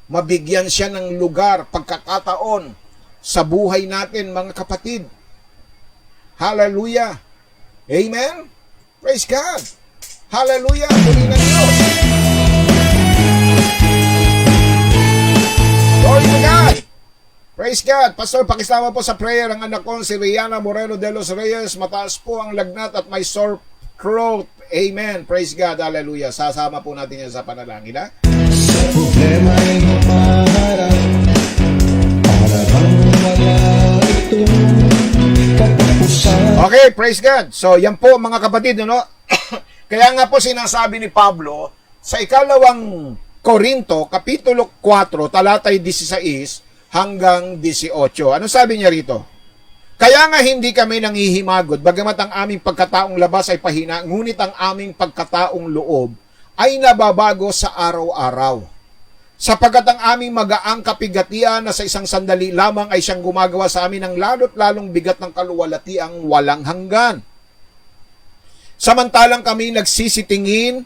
Mabigyan siya ng lugar, pagkakataon sa buhay natin, mga kapatid. Hallelujah! Amen? Praise God! Hallelujah! Muli ng Diyos! Glory to God! Praise God! Pastor, pakisama po sa prayer ang anak ko, si Rihanna Moreno de los Reyes. Mataas po ang lagnat at may sore throat. Amen. Praise God. Hallelujah. Sasama po natin yan sa panalangin, ha? Sa problema ay humaharap para bang wala itong katapusan. Okay, praise God. So, yan po mga kapatid, no? Kaya nga po sinasabi ni Pablo sa ikalawang Korinto, kapitulo 4, talatay 16 hanggang 18. Ano sabi niya rito? Kaya nga hindi kami nanghihimagod, bagamat ang aming pagkataong labas ay pahina, ngunit ang aming pagkataong loob ay nababago sa araw-araw. Sapagkat ang aming magaang kapigatian na sa isang sandali lamang ay siyang gumagawa sa amin ng lalo't lalong bigat ng kaluwalhatiang walang hanggan. Samantalang kami nagsisitingin,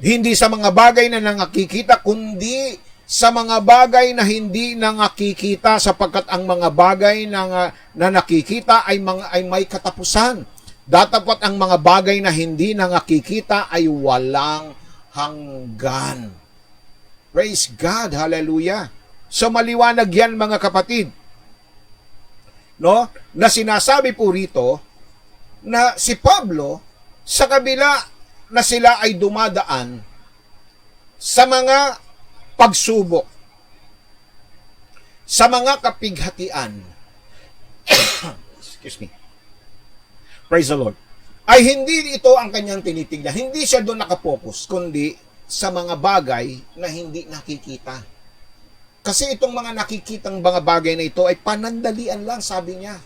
hindi sa mga bagay na nakikita, kundi sa mga bagay na hindi nakikita, sapagkat ang mga bagay na nakikita ay may katapusan. Datapwat ang mga bagay na hindi nakikita ay walang hanggan. Praise God, hallelujah. So maliwanag yan mga kapatid. No? Na sinasabi po rito na si Pablo, sa kabila na sila ay dumadaan sa mga pagsubok, sa mga kapighatian, excuse me, praise the Lord, ay hindi ito ang kanyang tinitignan. Hindi siya doon nakapokus, kundi sa mga bagay na hindi nakikita. Kasi itong mga nakikitang mga bagay na ito ay panandalian lang, sabi niya.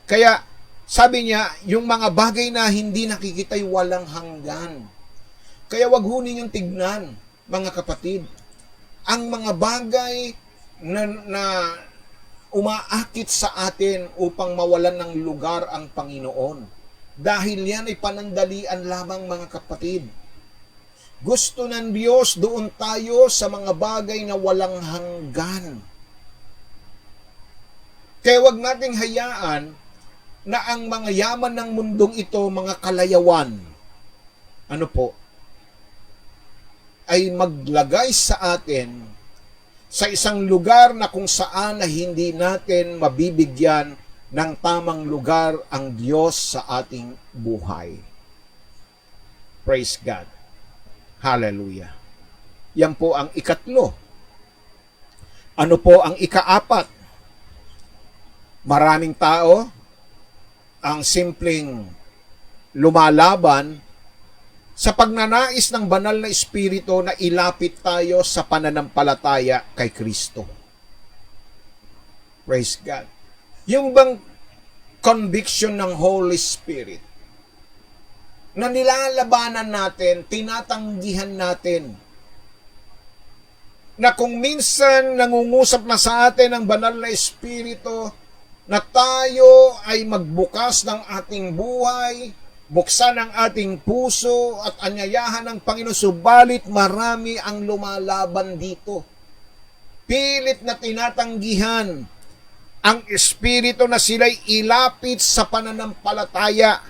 Kaya, sabi niya, yung mga bagay na hindi nakikita ay walang hanggan. Kaya wag ho ninyong tignan, mga kapatid, ang mga bagay na umaakit sa atin upang mawalan ng lugar ang Panginoon. Dahil yan ay panandalian lamang, mga kapatid. Gusto ng Diyos doon tayo sa mga bagay na walang hanggan. Kaya wag nating hayaan na ang mga yaman ng mundong ito, mga kalayawan, ay maglagay sa atin sa isang lugar na kung saan na hindi natin mabibigyan ng tamang lugar ang Diyos sa ating buhay. Praise God. Hallelujah. Yan po ang ikatlo. Ano po ang ikaapat? Maraming tao ang simpleng lumalaban sa pagnanais ng banal na espiritu na ilapit tayo sa pananampalataya kay Kristo. Praise God. Yung bang conviction ng Holy Spirit na nilalabanan natin, tinatanggihan natin, na kung minsan nangungusap na sa atin ang banal na espiritu na tayo ay magbukas ng ating buhay, buksan ang ating puso at anyayahan ng Panginoon, subalit marami ang lumalaban dito. Pilit na tinatanggihan ang espiritu na sila'y ilapit sa pananampalataya.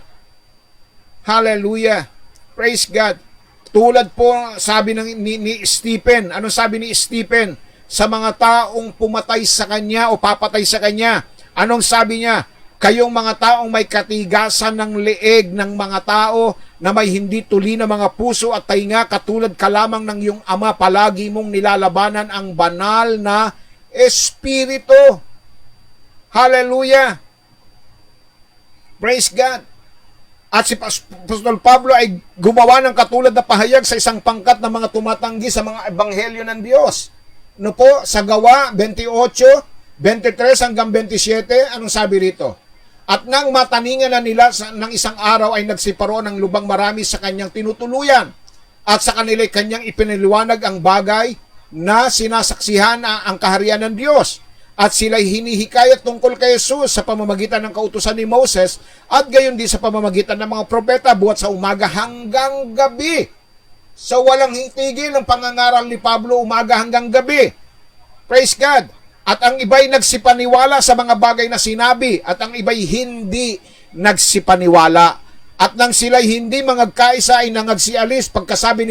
Hallelujah. Praise God. Tulad po sabi ni Stephen. Anong sabi ni Stephen sa mga taong pumatay sa kanya o papatay sa kanya? Anong sabi niya? Kayong mga taong may katigasan ng leeg ng mga tao na may hindi tuli na mga puso at tainga, katulad ka lamang ng iyong ama, palagi mong nilalabanan ang banal na espiritu. Hallelujah! Praise God! At si Apostol Pablo ay gumawa ng katulad na pahayag sa isang pangkat ng mga tumatanggi sa mga ebanghelyo ng Diyos. Ano po? Sa Gawa 28, 23 hanggang 27, anong sabi rito? At nang mataningan na nila ng isang araw ay nagsiparoon ng lubang marami sa kanyang tinutuluyan. At sa kanila kanyang ipiniliwanag ang bagay na sinasaksihan ang kaharian ng Diyos. At sila'y hinihikayat tungkol kay Jesus sa pamamagitan ng kautusan ni Moses at gayon din sa pamamagitan ng mga propeta buhat sa umaga hanggang gabi. So walang hitigil ang pangangaral ni Pablo umaga hanggang gabi. Praise God! At ang iba'y nagsipaniwala sa mga bagay na sinabi at ang iba'y hindi nagsipaniwala. At nang sila'y hindi mangagkaisa ay nangagsialis pagkasabi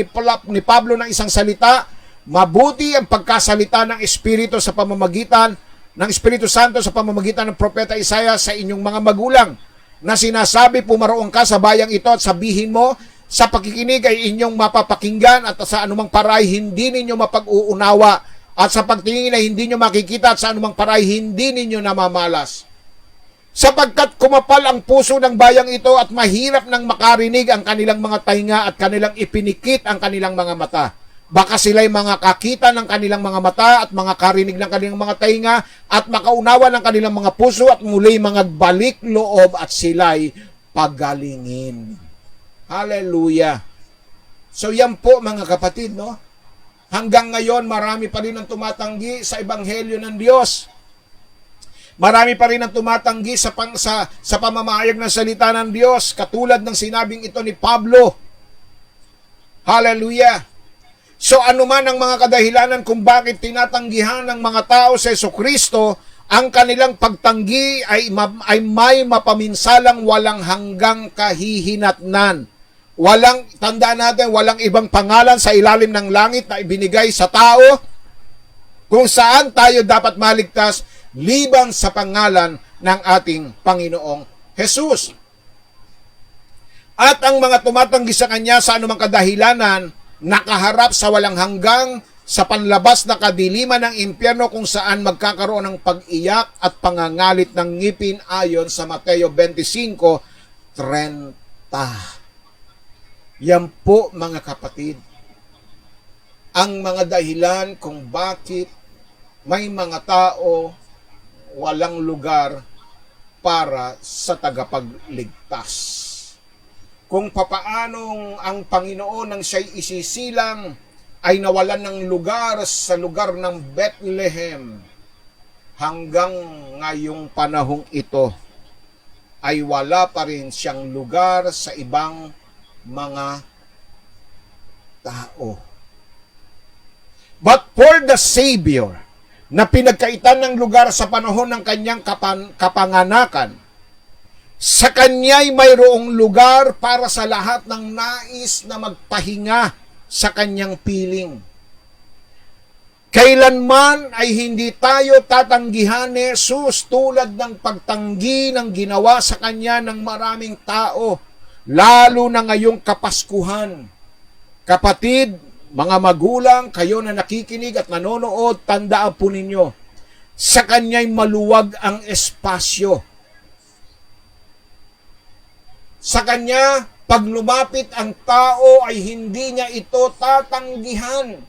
ni Pablo ng isang salita, mabuti ang pagkasalita ng Espiritu sa pamamagitan ng Espiritu Santo sa pamamagitan ng Propeta Isaiah sa inyong mga magulang na sinasabi, pumaroon ka sa bayang ito at sabihin mo, sa pakikinig ay inyong mapapakinggan at sa anumang paray hindi ninyo mapag-uunawa. At sa pagtingin ay hindi nyo makikita at sa anumang paray hindi ninyo namamalas. Sapagkat kumapal ang puso ng bayang ito at mahirap nang makarinig ang kanilang mga tainga at kanilang ipinikit ang kanilang mga mata. Baka sila'y mga kakita ng kanilang mga mata at mga karinig ng kanilang mga tainga at makaunawa ng kanilang mga puso at muli mga balik loob at sila'y pagalingin. Hallelujah. So yan po mga kapatid, no? Hanggang ngayon, marami pa rin ang tumatanggi sa ebanghelyo ng Diyos. Marami pa rin ang tumatanggi sa pamamayag ng salita ng Diyos, katulad ng sinabing ito ni Pablo. Hallelujah! So anuman ang mga kadahilanan kung bakit tinatanggihan ng mga tao sa Jesucristo, ang kanilang pagtanggi ay may mapaminsalang walang hanggang kahihinatnan. Tandaan natin, walang ibang pangalan sa ilalim ng langit na ibinigay sa tao kung saan tayo dapat maligtas liban sa pangalan ng ating Panginoong Jesus. At ang mga tumatanggi sa Kanya sa anumang kadahilanan, nakaharap sa walang hanggang sa panlabas na kadiliman ng impyerno kung saan magkakaroon ng pag-iyak at pangangalit ng ngipin ayon sa Mateo 25:30. Yan po mga kapatid, ang mga dahilan kung bakit may mga tao walang lugar para sa tagapagligtas. Kung papaanong ang Panginoon nang siya'y isisilang ay nawalan ng lugar sa lugar ng Bethlehem hanggang ngayong panahong ito ay wala pa rin siyang lugar sa ibang mga tao. But for the Savior, na pinagkaitan ng lugar sa panahon ng kanyang kapanganakan, sa kanya'y mayroong lugar para sa lahat ng nais na magpahinga sa kanyang piling. Kailanman ay hindi tayo tatanggihan ni Jesus tulad ng pagtanggi ng ginawa sa kanya ng maraming tao, lalo na ngayong Kapaskuhan. Kapatid, mga magulang, kayo na nakikinig at nanonood, tandaan po ninyo, sa kanya'y maluwag ang espasyo. Sa kanya, pag lumapit ang tao ay hindi niya ito tatanggihan.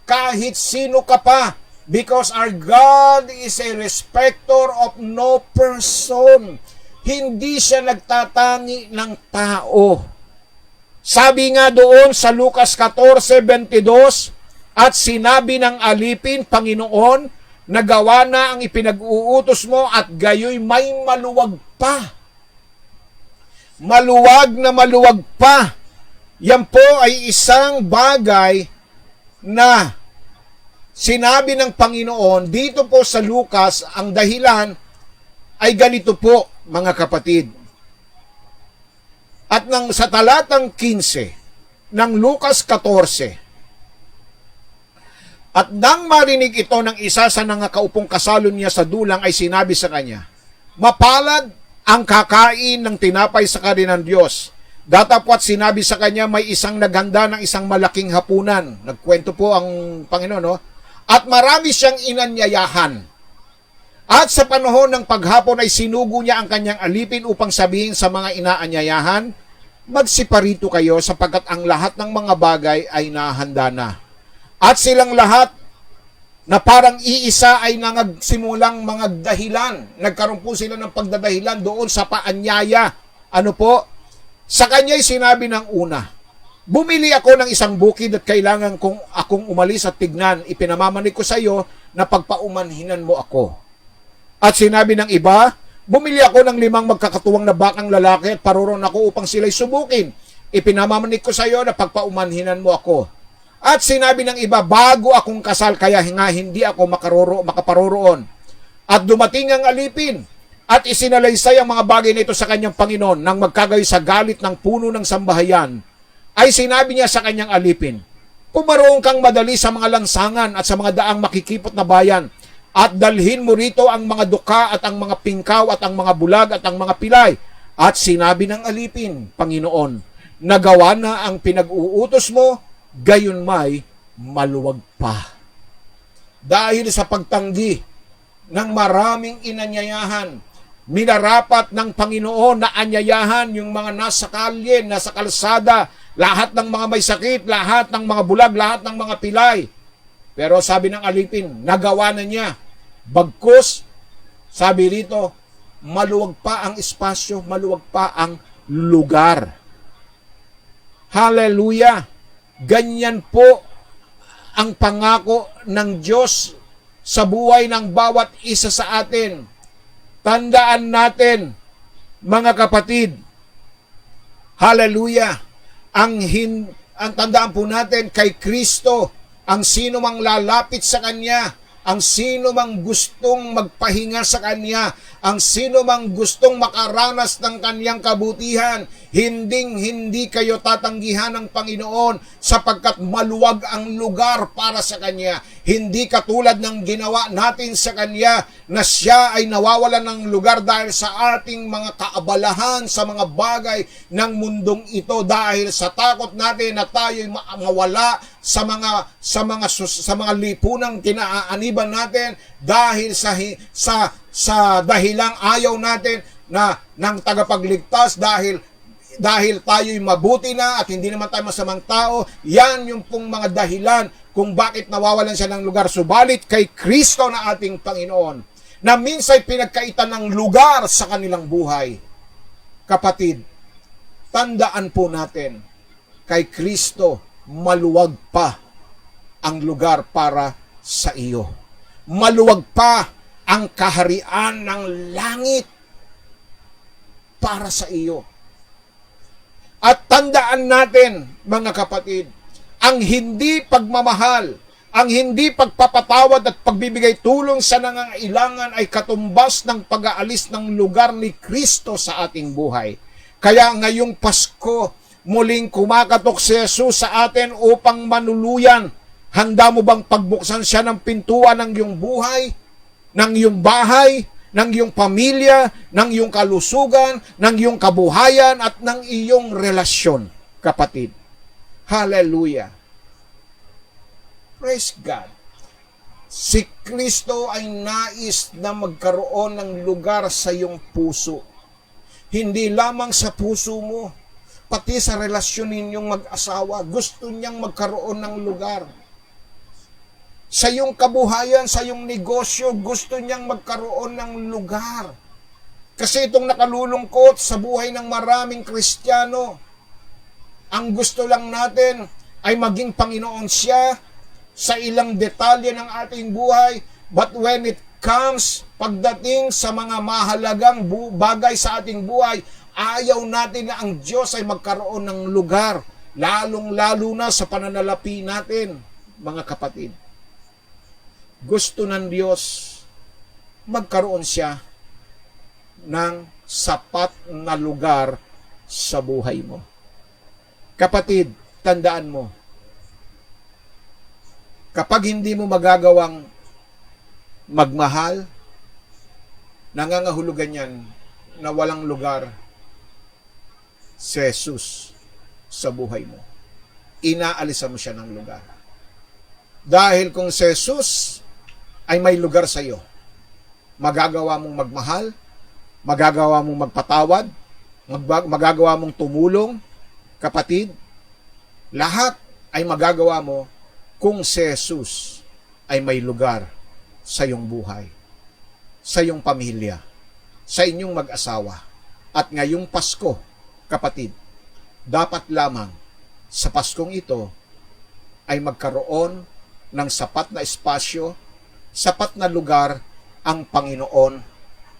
Kahit sino ka pa, because our God is a respecter of no person. Hindi siya nagtatangi ng tao. Sabi nga doon sa Lucas 14:22, at sinabi ng alipin, Panginoon, nagawa na ang ipinag-uutos mo at gayoy may maluwag pa. Maluwag na maluwag pa. Yan po ay isang bagay na sinabi ng Panginoon dito po sa Lucas. Ang dahilan ay ganito po, mga kapatid. At sa talatang 15 ng Lucas 14, at nang marinig ito ng isa sa nangakaupong kasalon niya sa dulang, ay sinabi sa kanya, mapalad ang kakain ng tinapay sa kari ng Diyos. Datapwat sinabi sa kanya, may isang naghanda ng isang malaking hapunan. Nagkwento po ang Panginoon, no? At marami siyang inanyayahan. At sa panahon ng paghapon ay sinugo niya ang kanyang alipin upang sabihin sa mga inaanyayahan, magsiparito kayo sapagkat ang lahat ng mga bagay ay nahanda na. At silang lahat na parang iisa ay nagsimulang mga dahilan. Nagkaroon po sila ng pagdadahilan doon sa paanyaya. Ano po? Sa kanya'y sinabi ng una, bumili ako ng isang bukid at kailangan kong akong umalis at tignan. Ipinamamanig ko sa iyo na pagpaumanhinan mo ako. At sinabi ng iba, bumili ako ng 5 magkakatuwang na bakang lalaki at paroron ako upang sila'y subukin. Ipinamamanig ko sa iyo na pagpaumanhinan mo ako. At sinabi ng iba, bago akong kasal kaya nga hindi ako makaparoroon. At dumating ang alipin at isinalaysay ang mga bagay nito sa kanyang Panginoon nang magkagayoy sa galit ng puno ng sambahayan. Ay sinabi niya sa kanyang alipin, pumaroon kang madali sa mga lansangan at sa mga daang makikipot na bayan at dalhin mo rito ang mga duka at ang mga pingkaw at ang mga bulag at ang mga pilay. At sinabi ng alipin, Panginoon, nagawa na ang pinag-uutos mo, gayon may maluwag pa. Dahil sa pagtanggi ng maraming inanyayahan, minarapat ng Panginoon na anyayahan yung mga nasa kalye, nasa kalsada, lahat ng mga may sakit, lahat ng mga bulag, lahat ng mga pilay. Pero sabi ng alipin, nagawa na niya. Bagkus, sabi rito, maluwag pa ang espasyo, maluwag pa ang lugar. Hallelujah! Ganyan po ang pangako ng Diyos sa buhay ng bawat isa sa atin. Tandaan natin, mga kapatid, hallelujah, ang tandaan po natin kay Kristo, ang sino mang lalapit sa Kanya, ang sino mang gustong magpahinga sa Kanya, ang sino mang gustong makaranas ng Kanyang kabutihan, hindi kayo tatanggihan ng Panginoon sapagkat maluwag ang lugar para sa Kanya. Hindi katulad ng ginawa natin sa Kanya na Siya ay nawawalan ng lugar dahil sa ating mga kaabalahan sa mga bagay ng mundong ito, dahil sa takot natin na tayo'y mawala sa mga lipunang kinaaaniban natin, dahil sa dahilang ayaw natin na ng tagapagligtas, dahil tayo'y mabuti na at hindi naman tayo masamang tao. Yan yung pong mga dahilan kung bakit nawawalan siya ng lugar. Subalit kay Kristo na ating Panginoon, na minsay pinagkaitan ng lugar sa kanilang buhay. Kapatid, tandaan po natin, kay Kristo maluwag pa ang lugar para sa iyo. Maluwag pa ang kaharian ng langit para sa iyo. At tandaan natin, mga kapatid, ang hindi pagmamahal, ang hindi pagpapatawad at pagbibigay tulong sa nangangailangan ay katumbas ng pag-aalis ng lugar ni Kristo sa ating buhay. Kaya ngayong Pasko, muling kumakatok si Jesus sa atin upang manuluyan. Handa mo bang pagbuksan siya ng pintuan ng iyong buhay, ng iyong bahay, ng iyong pamilya, ng iyong kalusugan, ng iyong kabuhayan, at ng iyong relasyon, kapatid? Hallelujah! Praise God! Si Kristo ay nais na magkaroon ng lugar sa iyong puso. Hindi lamang sa puso mo, pati sa relasyon ninyong mag-asawa, gusto niyang magkaroon ng lugar. Sa iyong kabuhayan, sa iyong negosyo, gusto niyang magkaroon ng lugar. Kasi itong nakalulungkot sa buhay ng maraming Kristiyano, ang gusto lang natin ay maging Panginoon siya sa ilang detalye ng ating buhay. But when it comes, pagdating sa mga mahalagang bagay sa ating buhay, ayaw natin na ang Diyos ay magkaroon ng lugar, lalong-lalo na sa pananalapi natin, mga kapatid. Gusto ng Diyos magkaroon siya ng sapat na lugar sa buhay mo. Kapatid, tandaan mo, kapag hindi mo magagawang magmahal, nangangahulugan yan na walang lugar si Jesus sa buhay mo. Inaalisan mo siya ng lugar. Dahil kung si Jesus ay may lugar sa iyo, magagawa mong magmahal, magagawa mong magpatawad, magagawa mong tumulong, kapatid, lahat ay magagawa mo kung si Jesus ay may lugar sa iyong buhay, sa iyong pamilya, sa inyong mag-asawa. At ngayong Pasko, kapatid, dapat lamang sa Paskong ito ay magkaroon ng sapat na espasyo, sapat na lugar ang Panginoon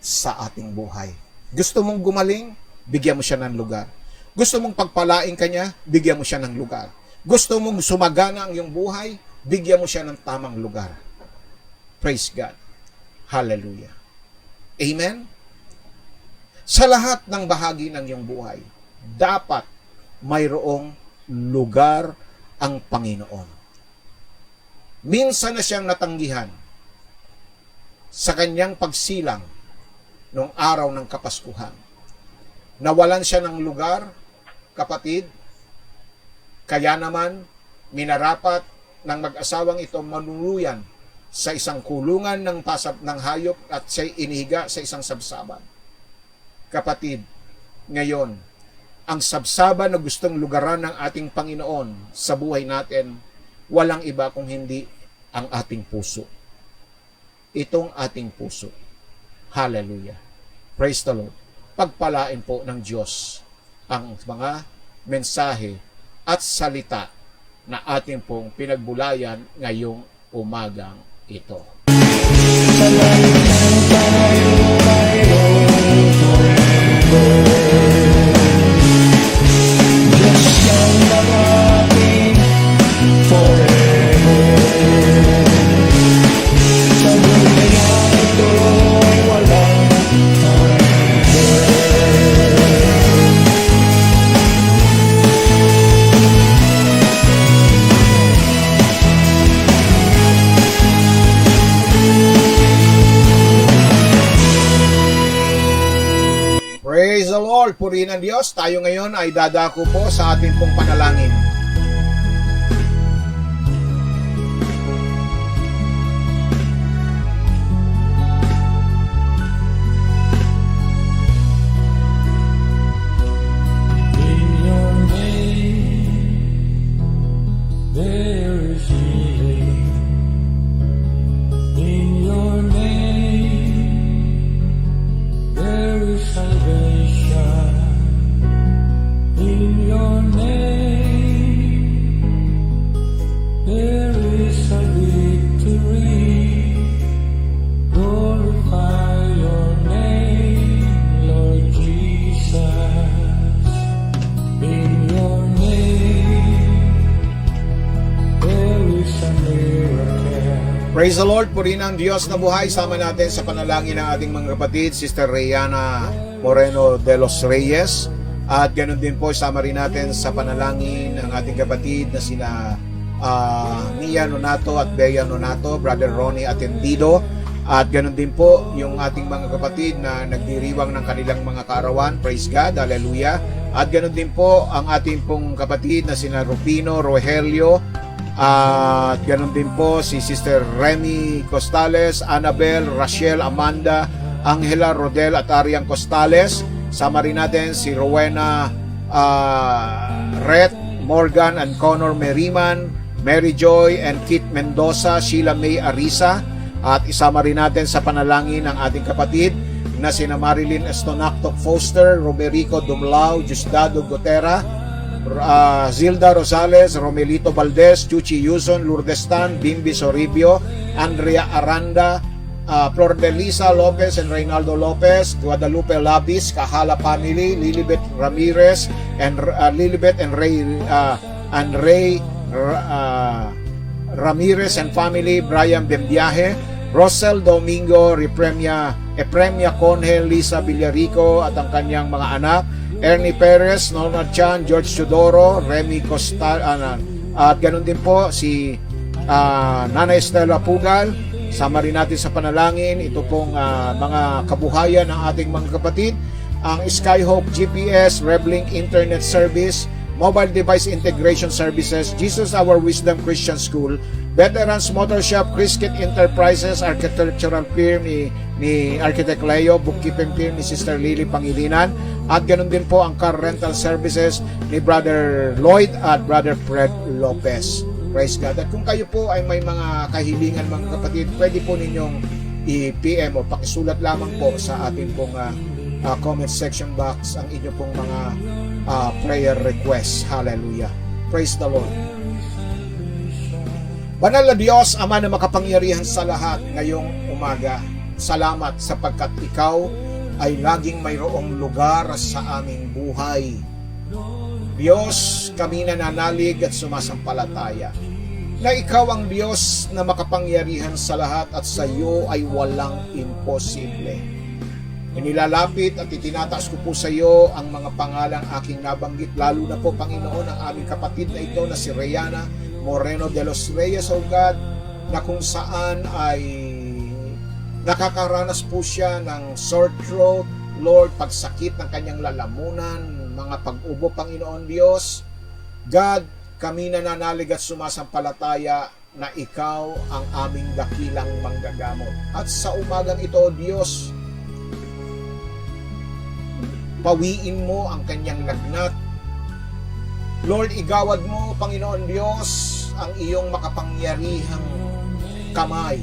sa ating buhay. Gusto mong gumaling? Bigyan mo siya ng lugar. Gusto mong pagpalain ka niya? Bigyan mo siya ng lugar. Gusto mong sumagana ang iyong buhay? Bigyan mo siya ng tamang lugar. Praise God. Hallelujah. Amen? Sa lahat ng bahagi ng iyong buhay, dapat mayroong lugar ang Panginoon. Minsan na siyang natanggihan sa kanyang pagsilang noong araw ng Kapaskuhan. Nawalan siya ng lugar, kapatid, kaya naman minarapat ng mag-asawang ito manuluyan sa isang kulungan ng hayop at siya'y inihiga sa isang sabsaban. Kapatid, ngayon, ang sabsaban na gustong lugaran ng ating Panginoon sa buhay natin, walang iba kung hindi ang ating puso. Itong ating puso. Hallelujah. Praise the Lord. Pagpalain po ng Diyos ang mga mensahe at salita na ating pong pinagbulayan ngayong umagang ito. Praise the Lord! Purihin ang Diyos. Tayo ngayon ay dadako po sa ating pong panalangin. In your name, there is healing. In your name, there is salvation. In your name. Praise the Lord, purihin ang Diyos na buhay. Sama natin sa panalangin ng ating mga kapatid, Sister Reyana Moreno de los Reyes. At ganoon din po, sama rin natin sa panalangin ng ating kapatid na sina Mia Nonato at Bea Nonato, Brother Ronnie Atendido. At ganoon din po yung ating mga kapatid na nagdiriwang ng kanilang mga kaarawan. Praise God, hallelujah. At ganoon din po ang ating pong kapatid na sina Rufino, Rogelio, at ganoon din po si Sister Remy Costales, Annabel, Rachel, Amanda, Angela, Rodel at Ariang Costales. Sama rin natin si Rowena Ret, Morgan and Connor Meriman, Mary Joy and Kit Mendoza, Sheila May Arisa. At isama rin natin sa panalangin ng ating kapatid na sina Marilyn Estonactoc Foster, Romerico Dumlao, Diosdado Gotera, Zilda Rosales, Romelito Valdez, Chuchi Yuson, Lourdestan, Bimbi Soribio, Andrea Aranda, Flor de Lisa Lopez and Reynaldo Lopez, Guadalupe Labis, Kahala family, Lilibet Ramirez and Ray Ramirez and family, Brian Bembiaje, Rosel Domingo, Epremia Conhel, Lisa Villarico at ang kanyang mga anak, Ernie Perez, Norma Chan, George Sudoro, Remy Costal, at ganun din po si Nana Estela Pugal. Sama rin natin sa panalangin ito pong mga kabuhayan ng ating mga kapatid, ang Skyhope GPS, Reblink Internet Service, Mobile Device Integration Services, Jesus Our Wisdom Christian School, Veterans Motor Shop, Criskit Enterprises, Architectural Firm ni Architect Leo, Bookkeeping Firm ni Sister Lily Pangilinan, at ganun din po ang Car Rental Services ni Brother Lloyd at Brother Fred Lopez. Praise God. At kung kayo po ay may mga kahilingan mga kapatid, pwede po ninyong i-PM o pakisulat lamang po sa ating pong comment section box ang inyo pong mga prayer requests. Hallelujah. Praise the Lord. Banal na Diyos, Ama na makapangyarihan sa lahat ngayong umaga, salamat sapagkat Ikaw ay laging mayroong lugar sa aming buhay. Diyos, kami nananalig at sumasampalataya na Ikaw ang Diyos na makapangyarihan sa lahat at sa iyo ay walang imposible. Inilalapit at itinataas ko po sa iyo ang mga pangalang aking nabanggit, lalo na po Panginoon ang aming kapatid na ito na si Reyana Moreno de los Reyes, O God, na kung saan ay nakakaranas po siya ng sore throat, Lord, pagsakit ng kanyang lalamunan, mga pag-ubo, Panginoon Diyos. God, kami nananalig at sumasampalataya na Ikaw ang aming dakilang manggagamot. At sa umagang ito, Diyos, pawiin mo ang kanyang lagnat. Lord, igawad mo, Panginoon Diyos, ang iyong makapangyarihang kamay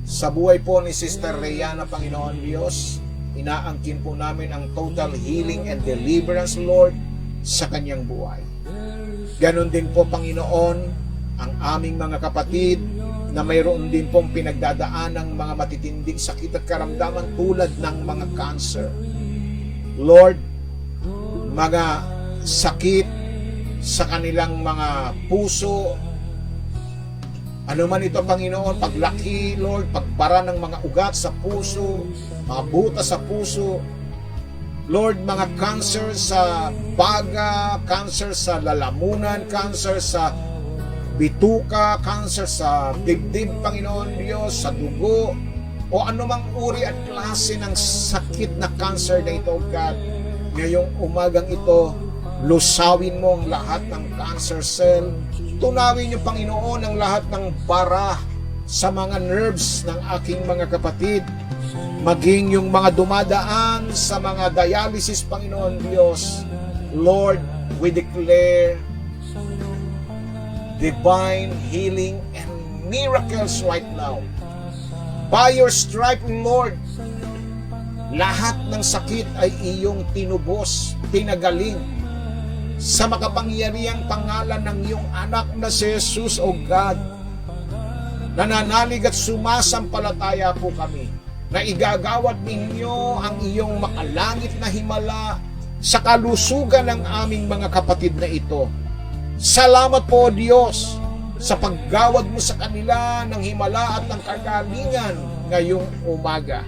sa buhay po ni Sister Reyana, Panginoon Diyos. Inaangkin po namin ang total healing and deliverance, Lord, sa kanyang buhay. Ganon din po, Panginoon, ang aming mga kapatid na mayroon din pong pinagdadaan ng mga matitinding sakit at karamdaman tulad ng mga cancer. Lord, mga sakit sa kanilang mga puso, ano man ito, Panginoon, paglaki, Lord, pagbara ng mga ugat sa puso, mga butas sa puso, Lord, mga cancer sa baga, cancer sa lalamunan, cancer sa bituka, cancer sa dibdib, Panginoon Diyos, sa dugo, o anumang uri at klase ng sakit na cancer na ito, God. Ngayong umagang ito, lusawin mo ang lahat ng cancer cell. Tunawin niyo, Panginoon, ang lahat ng bara sa mga nerves ng aking mga kapatid. Maging yung mga dumadaan sa mga dialysis, Panginoon Diyos. Lord, we declare divine healing and miracles right now. By your stripe, Lord, lahat ng sakit ay iyong tinubos, pinagaling sa makapangyarihang pangalan ng iyong anak na si Jesus, O God. Nananalig at sumasampalataya po kami na igagawad ninyo ang iyong makalangit na himala sa kalusugan ng aming mga kapatid na ito. Salamat po, Diyos, sa paggawad mo sa kanila ng himala at ng kagalingan ngayong umaga.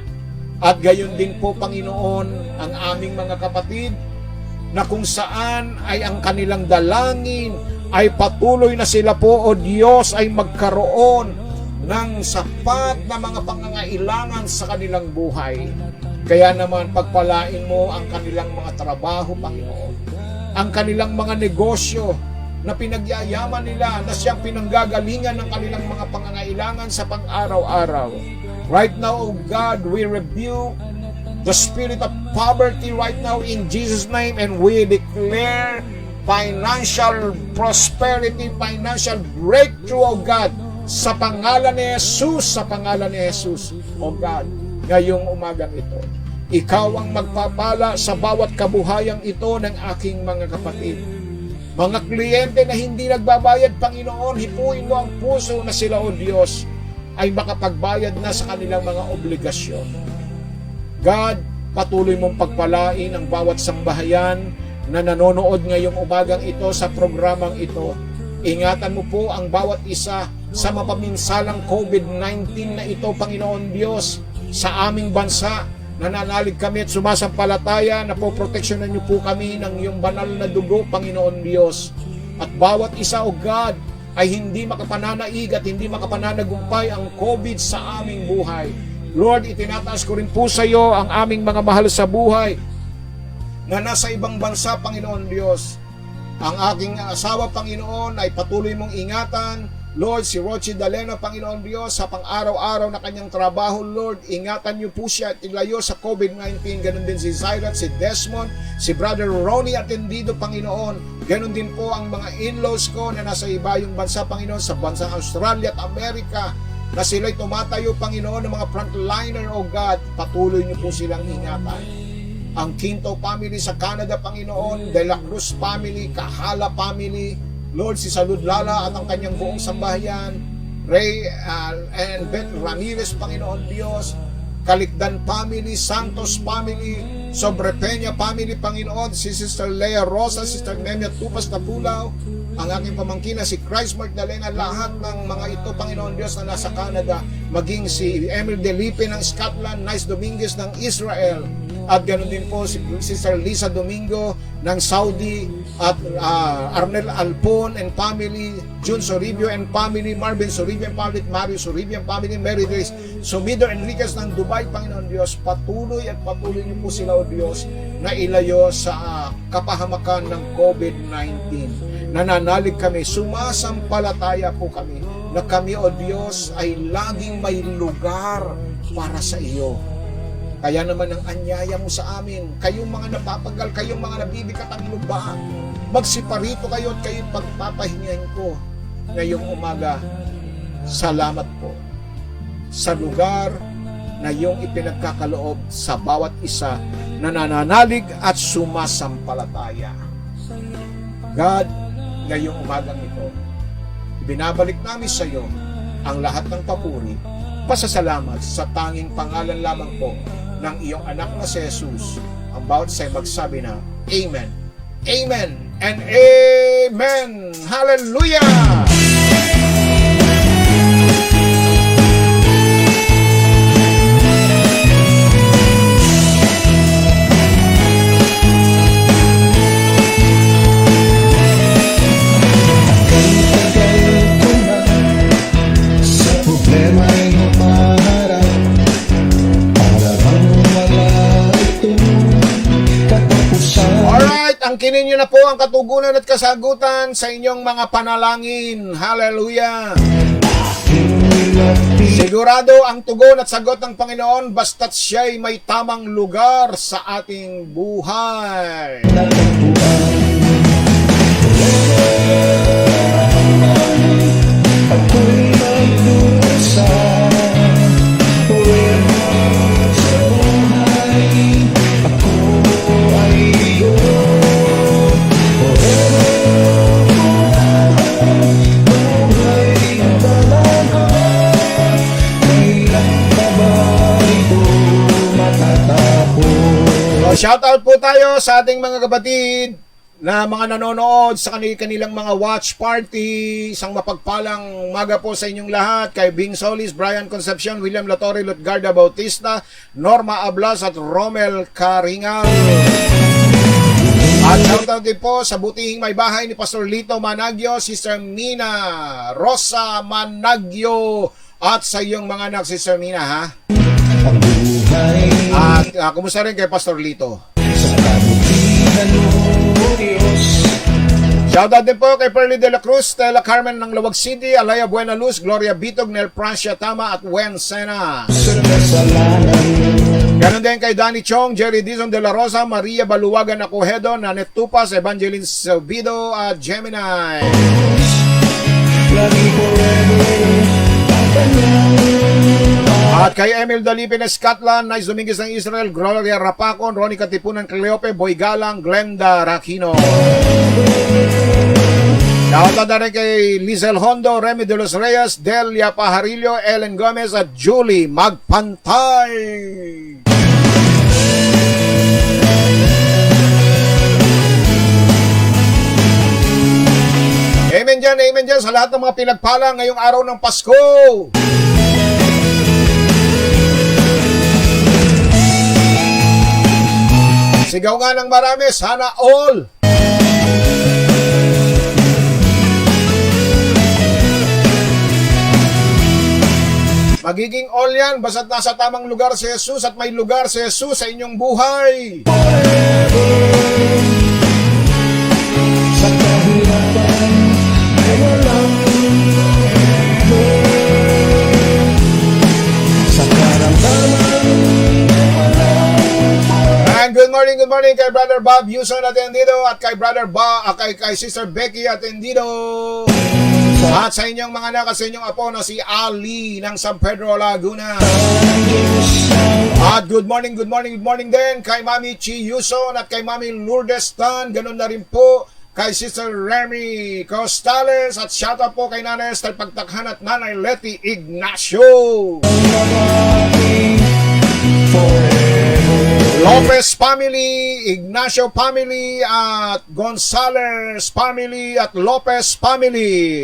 At gayon din po, Panginoon, ang aming mga kapatid na kung saan ay ang kanilang dalangin ay patuloy na sila po, O Diyos, ay magkaroon ng sapat na mga pangangailangan sa kanilang buhay. Kaya naman pagpalain mo ang kanilang mga trabaho, Panginoon, ang kanilang mga negosyo na pinagyayaman nila, na siyang pinanggagalingan ng kanilang mga pangangailangan sa pang-araw-araw. Right now, O God, we rebuke the spirit of poverty right now in Jesus' name, and we declare financial prosperity, financial breakthrough, O God, sa pangalan ni Jesus, sa pangalan ni Jesus, O God, ngayong umagang ito. Ikaw ang magpapala sa bawat kabuhayang ito ng aking mga kapatid. Mga kliyente na hindi nagbabayad, Panginoon, hipuin mo ang puso na sila, O Diyos, ay makapagbayad na sa kanilang mga obligasyon. God, patuloy mong pagpalain ang bawat sambahayan na nanonood ngayong umagang ito sa programang ito. Ingatan mo po ang bawat isa sa mapaminsalang COVID-19 na ito, Panginoon Diyos, sa aming bansa. Nananalig kami at sumasampalataya na po proteksyonan niyo po kami ng iyong banal na dugo, Panginoon Diyos. At bawat isa, O God, ay hindi makapananaig at hindi makapananagumpay ang COVID sa aming buhay. Lord, itinataas ko rin po sa iyo ang aming mga mahal sa buhay na nasa ibang bansa, Panginoon Diyos. Ang aking asawa, Panginoon, ay patuloy mong ingatan. Lord, si Rochi Dalena, Panginoon Diyos, sa pang-araw-araw na kanyang trabaho, Lord, ingatan niyo po siya at ilayo sa COVID-19. Ganon din si Zyrat, si Desmond, si Brother Ronnie Atendido, Panginoon. Ganon din po ang mga in-laws ko na nasa ibayong bansa, Panginoon, sa bansang Australia at Amerika, na sila'y tumatayo, Panginoon, ng mga frontliner, O God. Patuloy niyo po silang ingatan. Ang Quinto family sa Canada, Panginoon, De La Cruz family, Kahala family, Lord, si Salud Lala at ang kanyang buong sambahayan, Ray and Beth Ramirez, Panginoon Diyos, Kalikdan family, Santos family, Sobrepeña family, Panginoon, si Sister Lea Rosa, Sister Nemia Tupas Tapulaw, ang aking pamangkin na si Christ Magdalena, lahat ng mga ito, Panginoon Diyos, na nasa Canada, maging si Emil Delipe ng Scotland, Nice Dominguez ng Israel, at ganoon din po si Sister Lisa Domingo ng Saudi, at Arnel Alpon and family, June Soribio and family, Marvin Soribio and family, Mario Soribio and family, Mary Grace Sumido Enriquez ng Dubai, Panginoon Diyos. Patuloy at patuloy niyo po sila, O Diyos, na ilayo sa kapahamakan ng COVID-19. Nananalig kami, sumasampalataya po kami na kami, O Diyos, ay laging may lugar para sa iyo. Kaya naman ang anyaya mo sa amin, kayong mga napapagal, kayong mga nabibigat ang lubaan, magsiparito kayo at kayo pagpapahingahin ko ngayong umaga. Salamat po sa lugar na iyong ipinagkakaloob sa bawat isa na nananalig at sumasampalataya. God, ngayong umagang ito, binabalik namin sa iyo ang lahat ng papuri, pasasalamat sa tanging pangalan lamang po ng iyong anak na si Jesus. Ang bawat sa'yo magsabi na Amen, Amen, and Amen. Hallelujah! Sa problema'y humaharap, para bang wala itong katapusan. Alright, angkinin nyo na po ang katugunan at kasagutan sa inyong mga panalangin. Hallelujah! Sigurado ang tugon at sagot ng Panginoon basta't siya'y may tamang lugar sa ating buhay. Ako'y magdusa, forever sa buhay. Ako ay iyo, forever buhay talaga. Kailan pa ba ito matatapos? So, shoutout po tayo sa ating mga kapatid na mga nanonood sa kanilang mga watch party. Isang mapagpalang umaga po sa inyong lahat. Kay Bing Solis, Brian Concepcion, William Latorre, Lutgarda Bautista, Norma Ablas at Romel Caringal. At shoutout din po sa butihing may bahay ni Pastor Lito Managyo, Sister Mina Rosa Managyo, at sa iyong mga anak, Sister Mina, ha? Ang buhay At kumusta rin kay Pastor Lito? sa kabutihan mo, Diyos. Shoutout din po kay Perly de la Cruz, Stella Carmen ng Lawag City, Alaya Buena Luz, Gloria Bitog, Nel Francia Tama at Wen Sena. Sa kasalanan, Ganon din kay Danny Chong, Jerry Dizon de la Rosa, Maria Baluwagan Acohedo, Nanet Tupas, Evangeline Salvido at Gemini. lagi forever, ang kanyang At kay Emil Dalipin Scotland, Nice Dominguez ng Israel, Gloria Rapacon, Ronnie Katipunan Cleope, Boy Galang, Glenda Rakino. Shoutout na rin kay Lizel Hondo, Remy de los Reyes, Delia Pajarillo, Ellen Gomez at Julie Magpantay. Amen dyan sa lahat ng mga pinagpala ngayong araw ng Pasko. Sigaw nga ng marami, sana all. Magiging all yan, basta't nasa tamang lugar si Jesus at may lugar si Jesus sa inyong buhay. sa kahirapan, ay walang sa karamdaman, ay walang And good morning kay Brother Bob Yuson Atendido at kay Brother kay Sister Becky Atendido. At sa inyong mga anak at sa inyong apo na si Ali ng San Pedro, Laguna. At good morning din kay Mami Chi Yuson at kay Mami Lourdes Tan. Ganun na rin po kay Sister Remy Costales at shoutout po kay Nanay Esther Pagtakhan at Nanay Letty Ignacio. Lopez family, Ignacio family, at Gonzales family, at Lopez family.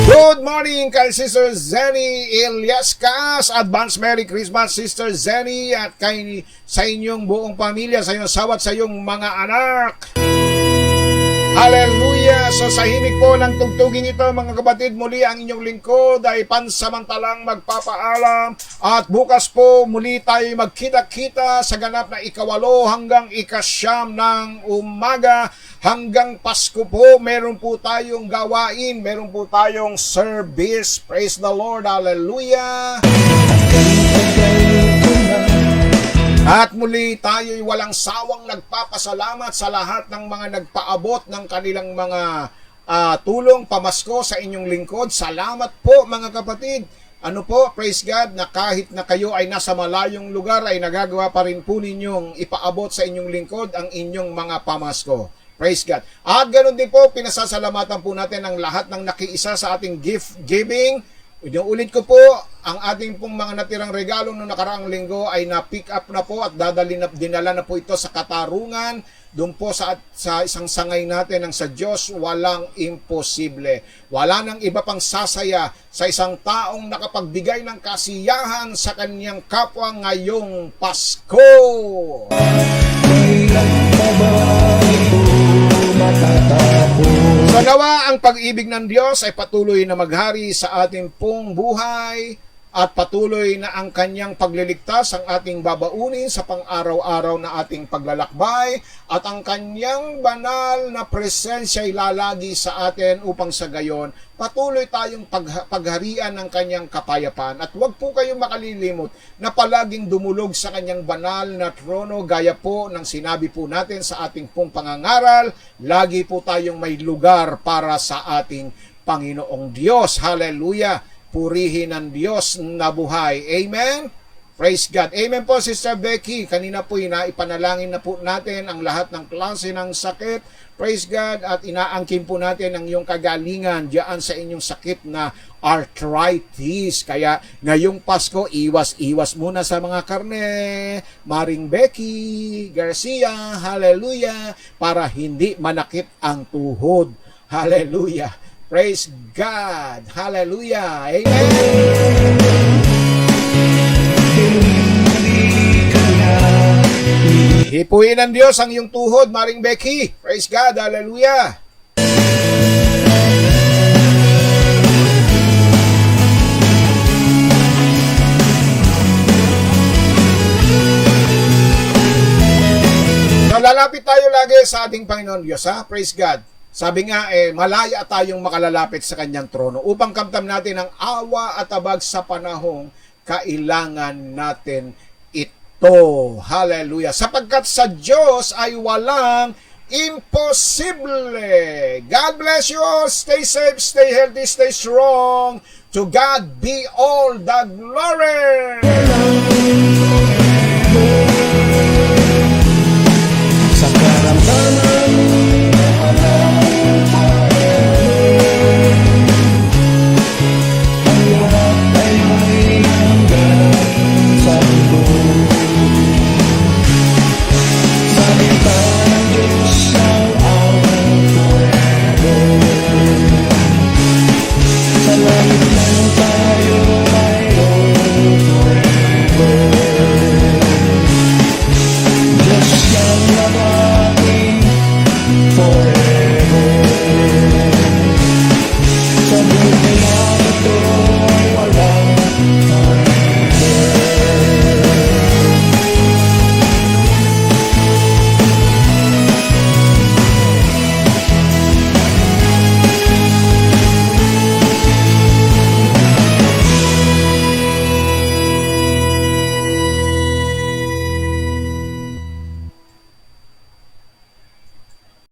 Good morning kay Sister Zenny Iliascas. Advance Merry Christmas, Sister Zenny, at kay sa inyong buong pamilya, sa inyong asawa at sa iyong mga anak. Hallelujah! So sa himig po ng tugtugin ito, mga kapatid, muli ang inyong lingkod ay pansamantalang magpapaalam at bukas po muli tayo magkita-kita sa ganap na 8 hanggang 9 ng umaga. Hanggang Pasko po, meron po tayong gawain, meron po tayong service. Praise the Lord! Hallelujah! At muli tayo'y walang sawang nagpapasalamat sa lahat ng mga nagpaabot ng kanilang mga tulong pamasko sa inyong lingkod. Salamat po mga kapatid. Ano po, praise God, na kahit na kayo ay nasa malayong lugar ay nagagawa pa rin po ninyong ipaabot sa inyong lingkod ang inyong mga pamasko. Praise God. At ganoon din po, pinasasalamatan po natin ang lahat ng nakiisa sa ating gift giving. Ulit ko po, ang ating pong mga natirang regalo noong nakaraang linggo ay na-pick up na po at dinala na po ito sa katarungan. Doon po sa isang sangay natin ng sa Diyos, walang imposible. Wala nang iba pang sasaya sa isang taong nakapagbigay ng kasiyahan sa kanyang kapwa ngayong Pasko. kailan pa ba ito matatapos? So nawa ang pag-ibig ng Diyos ay patuloy na maghari sa ating pong buhay at patuloy na ang kanyang pagliligtas ang ating babaunin sa pang-araw-araw na ating paglalakbay at ang kanyang banal na presensya ay lalagi sa atin upang sa gayon patuloy tayong pagharian ng kanyang kapayapaan. At huwag po kayong makalilimot na palaging dumulog sa kanyang banal na trono gaya po ng sinabi po natin sa ating pong pangangaral, lagi po tayong may lugar para sa ating Panginoong Diyos. Hallelujah! Purihin ang Diyos na buhay. Amen? Praise God. Amen po, Sister Becky. Kanina po ipanalangin na po natin ang lahat ng klase ng sakit. Praise God. At inaangkin po natin ang iyong kagalingan diyan sa inyong sakit na arthritis. Kaya ngayong Pasko, iwas muna sa mga karne. Maring Becky Garcia, hallelujah, para hindi manakit ang tuhod. Hallelujah. Praise God. Hallelujah. Amen. Hipuin ng Diyos ang iyong tuhod, Maring Becky. Praise God. Hallelujah. Lalapit tayo lagi sa ating Panginoon Diyos, ha? Praise God. Sabi nga, malaya tayong makalalapit sa kanyang trono upang kamtam natin ang awa at abag sa panahong kailangan natin ito. Hallelujah. Sapagkat sa Diyos ay walang imposible. God bless you all. Stay safe, stay healthy, stay strong. To God be all the glory.